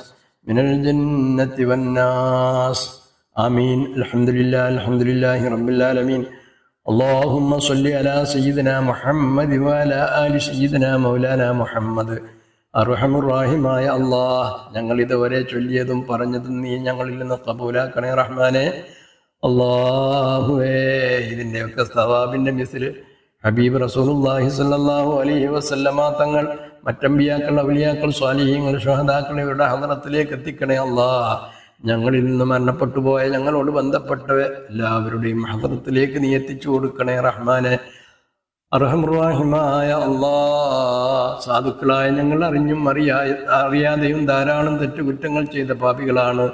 من الجنة والناس. آمين. الحمد لله رب العالمين. اللهم صل على سيدنا محمد وعلى آل سيدنا مولانا മുഹമ്മദ്. അർഹമുർ-റഹീമായ അല്ലാഹ്, ഞങ്ങൾ ഇതുവരെ ചൊല്ലിയതും പറഞ്ഞതും നീ ഞങ്ങളിൽ നിന്ന് ഖബൂലാക്കണേ റഹ്മാനെ. അല്ലാഹുവേ, ഇതിൻ്റെയൊക്കെ സവാബിൻ്റെ മിസ്ല് ഹബീബ് റസൂലുള്ളാഹി സ്വല്ലല്ലാഹു അലൈഹി വസല്ലമ തങ്ങൾ, മറ്റമ്പിയാക്കൾ, ഔലിയാക്കൾ, സ്വാലിഹീങ്ങൾ, ശുഹദാക്കൾ ഇവരുടെ ഹദറത്തിലേക്ക് എത്തിക്കണേ അല്ലാഹ്. ഞങ്ങളിൽ നിന്ന് മരണപ്പെട്ടു പോയ ഞങ്ങളോട് ബന്ധപ്പെട്ട എല്ലാവരുടെയും ഹദറത്തിലേക്ക് നീ എത്തിച്ചു കൊടുക്കണേ റഹ്മാനെ. അർഹമുർ-റഹീമായ അല്ലാഹ്, സാധുക്കളായ ഞങ്ങൾ അറിഞ്ഞും അറിയാതെയും ധാരാളം തെറ്റുകുറ്റങ്ങൾ ചെയ്ത പാപികളാണ്.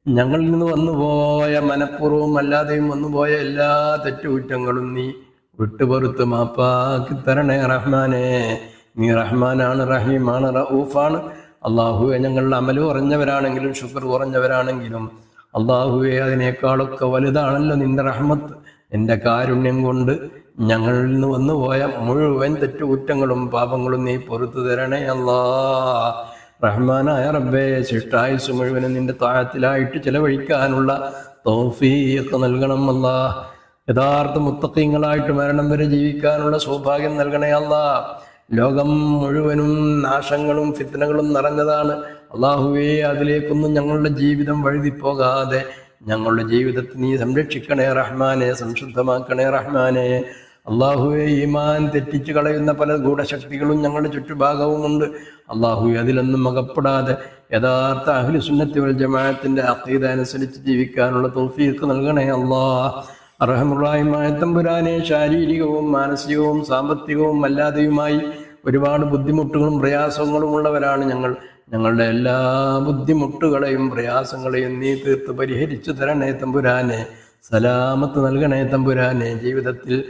ഞങ്ങളിൽ നിന്ന് വന്നുപോയ, മനഃപൂർവ്വം അല്ലാതെയും വന്നുപോയ എല്ലാ തെറ്റുകുറ്റങ്ങളും നീ വിട്ടുപൊറുത്ത് മാപ്പാക്കി തരണേ റഹ്മാനെ. നീ റഹ്മാനാണ്, റഹീമാണ്, റഊഫാണ്. അള്ളാഹുവെ, ഞങ്ങളുടെ അമല് കുറഞ്ഞവരാണെങ്കിലും ശുക്ർ കുറഞ്ഞവരാണെങ്കിലും അള്ളാഹുവെ, അതിനേക്കാളൊക്കെ വലുതാണല്ലോ നിന്റെ റഹ്മത്ത്. നിന്റെ കാരുണ്യം കൊണ്ട് ഞങ്ങളിൽ നിന്ന് വന്നുപോയ മുഴുവൻ തെറ്റുകുറ്റങ്ങളും പാപങ്ങളും നീ പൊറുത്തു തരണേ അല്ലാ. റഹ്മാനായ റബ്ബേ, ശിഷ്ടായുസ് മുഴുവനും നിന്റെ താഴത്തിലായിട്ട് ചെലവഴിക്കാനുള്ള തൗഫീഖ് നൽകണം അല്ലാ. യഥാർത്ഥ മുത്തഖീങ്ങളായിട്ട് മരണം വരെ ജീവിക്കാനുള്ള സൗഭാഗ്യം നൽകണേ അല്ലാ. ലോകം മുഴുവനും നാശങ്ങളും ഫിത്നകളും നിറഞ്ഞതാണ് അള്ളാഹുവേ. അതിലേക്കൊന്നും ഞങ്ങളുടെ ജീവിതം വഴുതിപ്പോകാതെ ഞങ്ങളുടെ ജീവിതത്തെ നീ സംരക്ഷിക്കണേ റഹ്മാനെ, സംശുദ്ധമാക്കണേ റഹ്മാനെ. അള്ളാഹുവെ, ഈമാൻ തെറ്റിച്ചു കളയുന്ന പല ഗൂഢശക്തികളും ഞങ്ങളുടെ ചുറ്റുഭാഗവുമുണ്ട് അള്ളാഹുവെ. അതിലൊന്നും അകപ്പെടാതെ യഥാർത്ഥ അഹ്ലു സുന്നത്തി വൽ ജമാഅത്തിന്റെ അഖീദ അനുസരിച്ച് ജീവിക്കാനുള്ള തൗഫീഖ് നൽകണേ അല്ലാഹ്. അർഹമുർ-റഹീമായ തമ്പുരാനെ, ശാരീരികവും മാനസികവും സാമ്പത്തികവും അല്ലാതെയുമായി ഒരുപാട് ബുദ്ധിമുട്ടുകളും പ്രയാസങ്ങളും ഉള്ളവരാണ് ഞങ്ങൾ. ഞങ്ങളുടെ എല്ലാ ബുദ്ധിമുട്ടുകളെയും പ്രയാസങ്ങളെയും നീ തീർത്ത് പരിഹരിച്ചു തരണേ തമ്പുരാനെ. സലാമത്ത് നൽകണേ തമ്പുരാനെ. ജീവിതത്തിൽ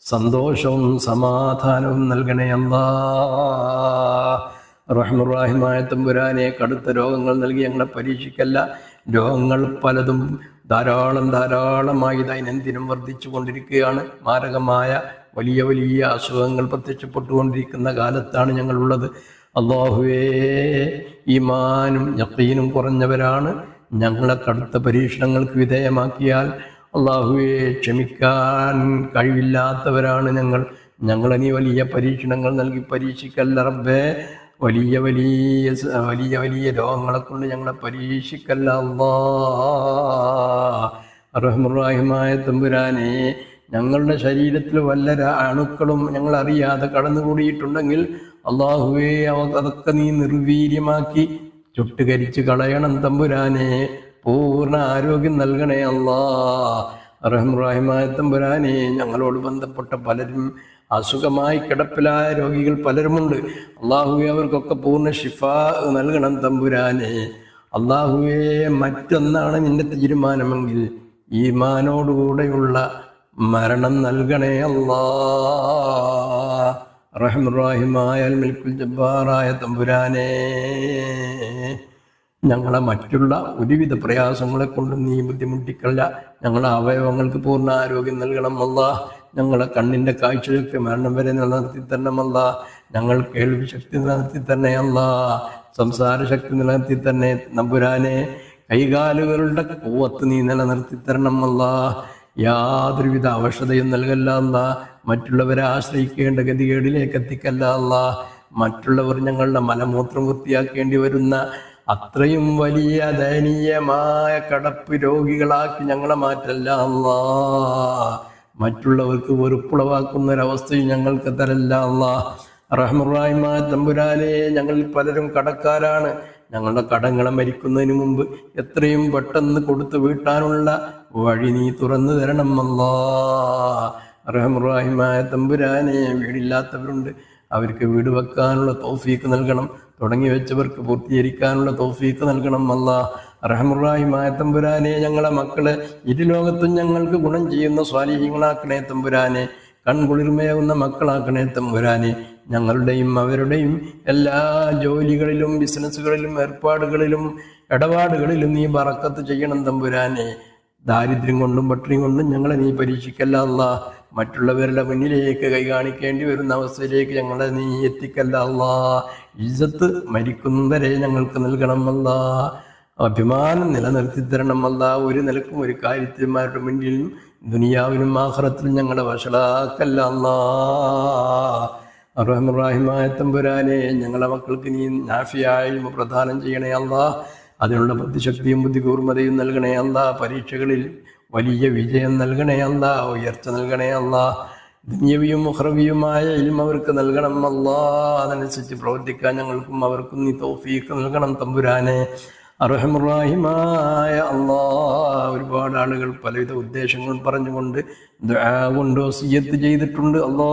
സന്തോഷവും സമാധാനവും നൽകണേ അല്ലാഹ്. റഹ്മുർ-റഹീമായ തമ്പുരാനെ, കടുത്ത രോഗങ്ങൾ നൽകി ഞങ്ങളെ പരീക്ഷിക്കല്ല. രോഗങ്ങൾ പലതും ധാരാളമായി ദൈനംദിനം വർദ്ധിച്ചു കൊണ്ടിരിക്കുകയാണ്. മാരകമായ വലിയ വലിയ അസുഖങ്ങൾ പ്രത്യക്ഷപ്പെട്ടുകൊണ്ടിരിക്കുന്ന കാലത്താണ് ഞങ്ങളുള്ളത്. അല്ലാഹുവേ, ഈമാനും യഖീനും കുറഞ്ഞവരാണ്. ഞങ്ങളെ കടുത്ത പരീക്ഷണങ്ങൾക്ക് വിധേയമാക്കിയാൽ അല്ലാഹുവേ, ക്ഷമിക്കാൻ കഴിവില്ലാത്തവരാണ് ഞങ്ങൾ. ഞങ്ങളെ നീ വലിയ പരീക്ഷണങ്ങൾ നൽകി പരീക്ഷിക്കല്ല റബ്ബേ. വലിയ രോഗങ്ങളെ കൊണ്ട് ഞങ്ങളെ പരീക്ഷിക്കല്ല അല്ലാഹ്. റഹ്മുർ-റഹീമായ തമ്പുരാനെ, ഞങ്ങളുടെ ശരീരത്തിൽ വല്ല അണുക്കളും ഞങ്ങൾ അറിയാതെ കടന്നുകൂടിയിട്ടുണ്ടെങ്കിൽ അല്ലാഹുവേ, അതൊക്കെ നീ നിർവീര്യമാക്കി ചുട്ടുകരിച്ച് കളയണം തമ്പുരാനെ. പൂർണ്ണ ആരോഗ്യം നൽകണേ അല്ലാഹ്. റഹ്മുർ-റഹീമായ തമ്പുരാനെ, ഞങ്ങളോട് ബന്ധപ്പെട്ട പലരും അസുഖമായി കിടപ്പിലായ രോഗികൾ പലരുമുണ്ട് അല്ലാഹുവേ. അവർക്കൊക്കെ പൂർണ്ണ ശിഫാ നൽകണം തമ്പുരാനെ. അല്ലാഹുവേ, മറ്റൊന്നാണ് നിന്റെ തീരുമാനമെങ്കിൽ ഈമാനോടുകൂടെയുള്ള മരണം നൽകണേ അല്ലാഹ്. റഹ്മുർ-റഹീമായ അൽ-മലിക്കുൽ ജബ്ബാറായ തമ്പുരാനെ, ഞങ്ങളെ മറ്റുള്ള ഒരുവിധ പ്രയാസങ്ങളെ കൊണ്ട് നീ ബുദ്ധിമുട്ടിക്കല്ല. ഞങ്ങളെ അവയവങ്ങൾക്ക് പൂർണ്ണ ആരോഗ്യം നൽകണം അല്ലാ. ഞങ്ങളെ കണ്ണിൻ്റെ കാഴ്ചശക്തി മരണം വരെ നിലനിർത്തി തരണമല്ല. ഞങ്ങൾ കേൾവി ശക്തി നിലനിർത്തി തന്നെ അല്ലാ. സംസാര ശക്തി നിലനിർത്തി തന്നെ നമ്പുരാനെ. കൈകാലുകളുടെ കൂവത്ത് നീ നിലനിർത്തി തരണമല്ല. യാതൊരുവിധ അവശതയും നൽകല്ല അല്ലാ. മറ്റുള്ളവരെ ആശ്രയിക്കേണ്ട ഗതികേടിലേക്ക് എത്തിക്കല്ല അല്ലാ. മറ്റുള്ളവർ ഞങ്ങളുടെ മലമൂത്രം വൃത്തിയാക്കേണ്ടി വരുന്ന അത്രയും വലിയ ദയനീയമായ കടപ്പ് രോഗികളാക്കി ഞങ്ങളെ മാറ്റല്ല അല്ലാ. മറ്റുള്ളവർക്ക് വെറുപ്പുളവാക്കുന്ന ഒരവസ്ഥയും ഞങ്ങൾക്ക് തരല്ല അല്ലാ. റഹ്മാനായ തമ്പുരാനെ, ഞങ്ങളിൽ പലരും കടക്കാരാണ്. ഞങ്ങളുടെ കടങ്ങളെ മരിക്കുന്നതിന് മുമ്പ് എത്രയും പെട്ടെന്ന് കൊടുത്തു വീട്ടാനുള്ള വഴി നീ തുറന്നു തരണം അല്ലാ. റഹ്മാനായ തമ്പുരാനെ, വീടില്ലാത്തവരുണ്ട്, അവർക്ക് വീട് വെക്കാനുള്ള തൗഫീക്ക് നൽകണം. തുടങ്ങി വെച്ചവർക്ക് പൂർത്തീകരിക്കാനുള്ള തൗഫീക്ക് നൽകണം അല്ലാ. റഹ്മാനായ തമ്പുരാനെ, ഞങ്ങളെ മക്കളെ ഇരുലോകത്തും ഞങ്ങൾക്ക് ഗുണം ചെയ്യുന്ന സ്വാലിഹീങ്ങളാക്കണേ തമ്പുരാനെ. കൺകുളിർമയാകുന്ന മക്കളാക്കണേ തമ്പുരാനെ. ഞങ്ങളുടെയും അവരുടെയും എല്ലാ ജോലികളിലും ബിസിനസ്സുകളിലും ഏർപ്പാടുകളിലും ഇടപാടുകളിലും നീ ബറക്കത്ത് ചെയ്യണം തമ്പുരാനെ. ദാരിദ്ര്യം കൊണ്ടും പട്ടിണി കൊണ്ടും ഞങ്ങളെ നീ പരീക്ഷിക്കല്ല അല്ലാ. മറ്റുള്ളവരുടെ മുന്നിലേക്ക് കൈ കാണിക്കേണ്ടി വരുന്ന അവസ്ഥയിലേക്ക് ഞങ്ങളെ നീ എത്തിക്കല്ല അല്ലാ. ഇജ്ജത്ത് മരിക്കുന്നവരെ ഞങ്ങൾക്ക് നൽകണം അല്ലാ. അഭിമാനം നിലനിർത്തി തരണം അല്ലാ. ഒരു നിലക്കും ഒരു കാര്യത്തിന്മാരുടെ മുന്നിലും ദുനിയാവിലും ആഖിറത്തിലും ഞങ്ങളെ വഷളാക്കല്ല അല്ലാ. റഹ്മാനായ തമ്പുരാനെ, ഞങ്ങളെ മക്കൾക്ക് നീ നാഫിയായ ഇൽമ പ്രദാനം ചെയ്യണേ അല്ലാ. അതിനുള്ള ബുദ്ധിശക്തിയും ബുദ്ധികൂർമ്മതയും നൽകണേ അല്ലാ. പരീക്ഷകളിൽ വലിയ വിജയം നൽകണേ അല്ലാ. ഉയർച്ച നൽകണേ അല്ലാ. ദുനിയവിയും ഉഖ്റവിയുമായ ഇൽമ അവർക്ക് നൽകണം അല്ലാ. അതനുസരിച്ച് പ്രവർത്തിക്കാൻ ഞങ്ങൾക്കും അവർക്കും നീ തൗഫീഖ് നൽകണം തമ്പുരാനെ. അർഹമുർ-റഹീമായ അല്ലാ, ഒരുപാട് ആളുകൾ പലവിധ ഉദ്ദേശങ്ങൾ പറഞ്ഞുകൊണ്ട് ദുആ കൊണ്ട് വസിയ്യത്ത് ചെയ്തിട്ടുണ്ട് അല്ലാ.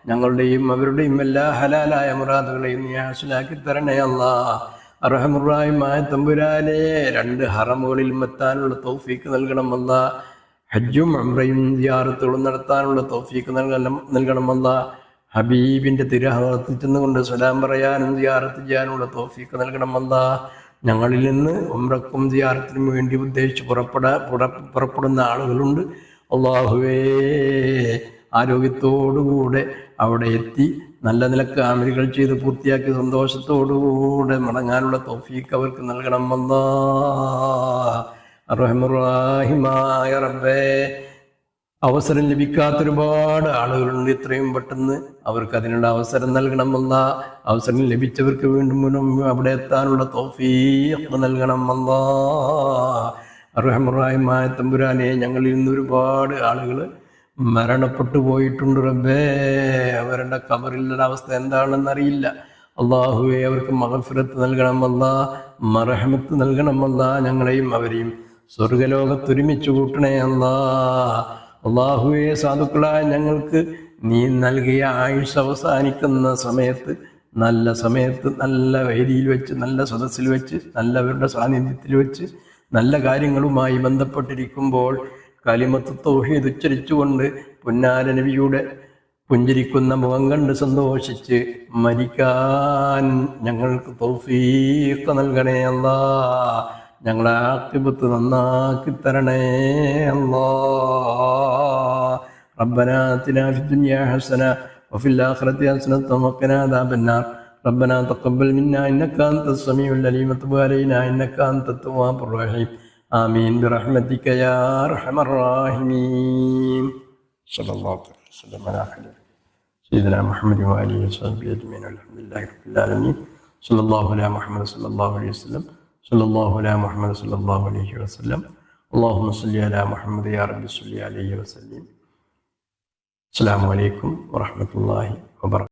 ഞങ്ങളുടെയും അവരുടെയും എല്ലാ ഹലാലായ മുറാദുകളെയും നീ ഹാസിലാക്കി തരണേ അല്ലാ. അർഹമുർ-റഹീമായ തമ്പുരാനെ, 2 ഹറമുകളിൽ എത്താനുള്ള തൗഫീക്ക് നൽകണം അല്ലാ. ഹജ്ജും ഉംറയും സിയാറത്തുകളും നടത്താനുള്ള തൗഫീക്ക് നൽകണം അല്ലാ. ഹബീബിൻ്റെ തിരുഹറത്തിൽ ചെന്നുകൊണ്ട് സലാം പറയാനും സിയാറത്ത് ചെയ്യാനുള്ള തൗഫീക്ക് നൽകണം അല്ലാ. ഞങ്ങളിൽ നിന്ന് ഉംറക്കും സിയാറത്തിനും വേണ്ടി ഉദ്ദേശിച്ച് പുറപ്പെടുന്ന ആളുകളുണ്ട്. അല്ലാഹുവേ, ആരോഗ്യത്തോടുകൂടെ അവിടെ എത്തി നല്ല നിലക്ക് അമലുകൾ ചെയ്ത് പൂർത്തിയാക്കി സന്തോഷത്തോടുകൂടെ മടങ്ങാനുള്ള തൗഫീക്ക് അവർക്ക് നൽകണം അല്ലാ. റഹ്മാനായ റബ്ബേ, അവസരം ലഭിക്കാത്തൊരുപാട് ആളുകളുണ്ട്. ഇത്രയും പെട്ടെന്ന് അവർക്ക് അതിനുള്ള അവസരം നൽകണം അല്ലാ. അവസരം ലഭിച്ചവർക്ക് വീണ്ടും അവിടെ എത്താനുള്ള തൗഫീഖ് നൽകണം അല്ലാ. റഹ്മാനായ തമ്പുരാനെ, ഞങ്ങളിൽ നിന്ന് ഒരുപാട് ആളുകൾ മരണപ്പെട്ടു പോയിട്ടുണ്ട് റബ്ബേ. അവരുടെ ഖബറിലുള്ള അവസ്ഥ എന്താണെന്നറിയില്ല. അല്ലാഹുവേ, അവർക്ക് മഗ്ഫിറത്ത് നൽകണം അല്ലാ. മർഹമത്ത് നൽകണം അല്ലാ. ഞങ്ങളെയും അവരെയും സ്വർഗലോകത്തൊരുമിച്ച് കൂട്ടണേ അല്ലാ. അല്ലാഹുവേ, സാധുക്കളായ ഞങ്ങൾക്ക് നീ നൽകിയ ആയുസ് അവസാനിക്കുന്ന സമയത്ത്, നല്ല സമയത്ത്, നല്ല വേദിയിൽ വെച്ച്, നല്ല സദസ്സിൽ വെച്ച്, നല്ലവരുടെ സാന്നിധ്യത്തിൽ വെച്ച്, നല്ല കാര്യങ്ങളുമായി ബന്ധപ്പെട്ടിരിക്കുമ്പോൾ കലിമത്ത് തൗഹീദ് ഉച്ചരിച്ചുകൊണ്ട് പുന്നാര നബിയുടെ പുഞ്ചിരിക്കുന്ന മുഖം കണ്ട് സന്തോഷിച്ച് മരിക്കാൻ ഞങ്ങൾക്ക് തൗഫീഖ് നൽകണേ അല്ലാ. ഞങ്ങളെ ആഖിബത്ത് നന്നാക്കി തരണേ അല്ലാ. റബ്ബനാ ആതിനാ ഫിദ്ദുനിയാ ഹസന വഫിൽ ആഖിറതി ഹസനത വഖിനാ അദാബന്നാർ. റബ്ബനാ തഖബ്ബൽ മിന്നാ ഇന്നക അൻതസ് സമീഉൽ അലീം വതുബ് അലൈനാ ഇന്നക അൻതത് തവ്വാബുർ റഹീം. ആമീൻ ബിറഹ്മതിക യാ അർഹമർ റഹീമീൻ. സല്ലല്ലാഹു അലൈഹി വസല്ലം അലാ സയ്യിദിനാ മുഹമ്മദ് വഅലിഹി വസഹ്ബിഹി അജ്മഈൻ. അൽഹംദുലില്ലാഹി റബ്ബിൽ ആലമീൻ. സല്ലല്ലാഹു അലാ മുഹമ്മദ് സല്ലല്ലാഹു അലൈഹി വസല്ലം. സല്ലല്ലാഹു അലാ മുഹമ്മദ് സല്ലല്ലാഹു അലൈഹി വസല്ലം. അല്ലാഹുമ്മ സ്വല്ലി അലാ മുഹമ്മദ് യാ റബ്ബി സ്വല്ലി അലൈഹി വസല്ലം. അസ്സലാമു അലൈക്കും വറഹ്മത്തുള്ളാഹി വബറകാതുഹു.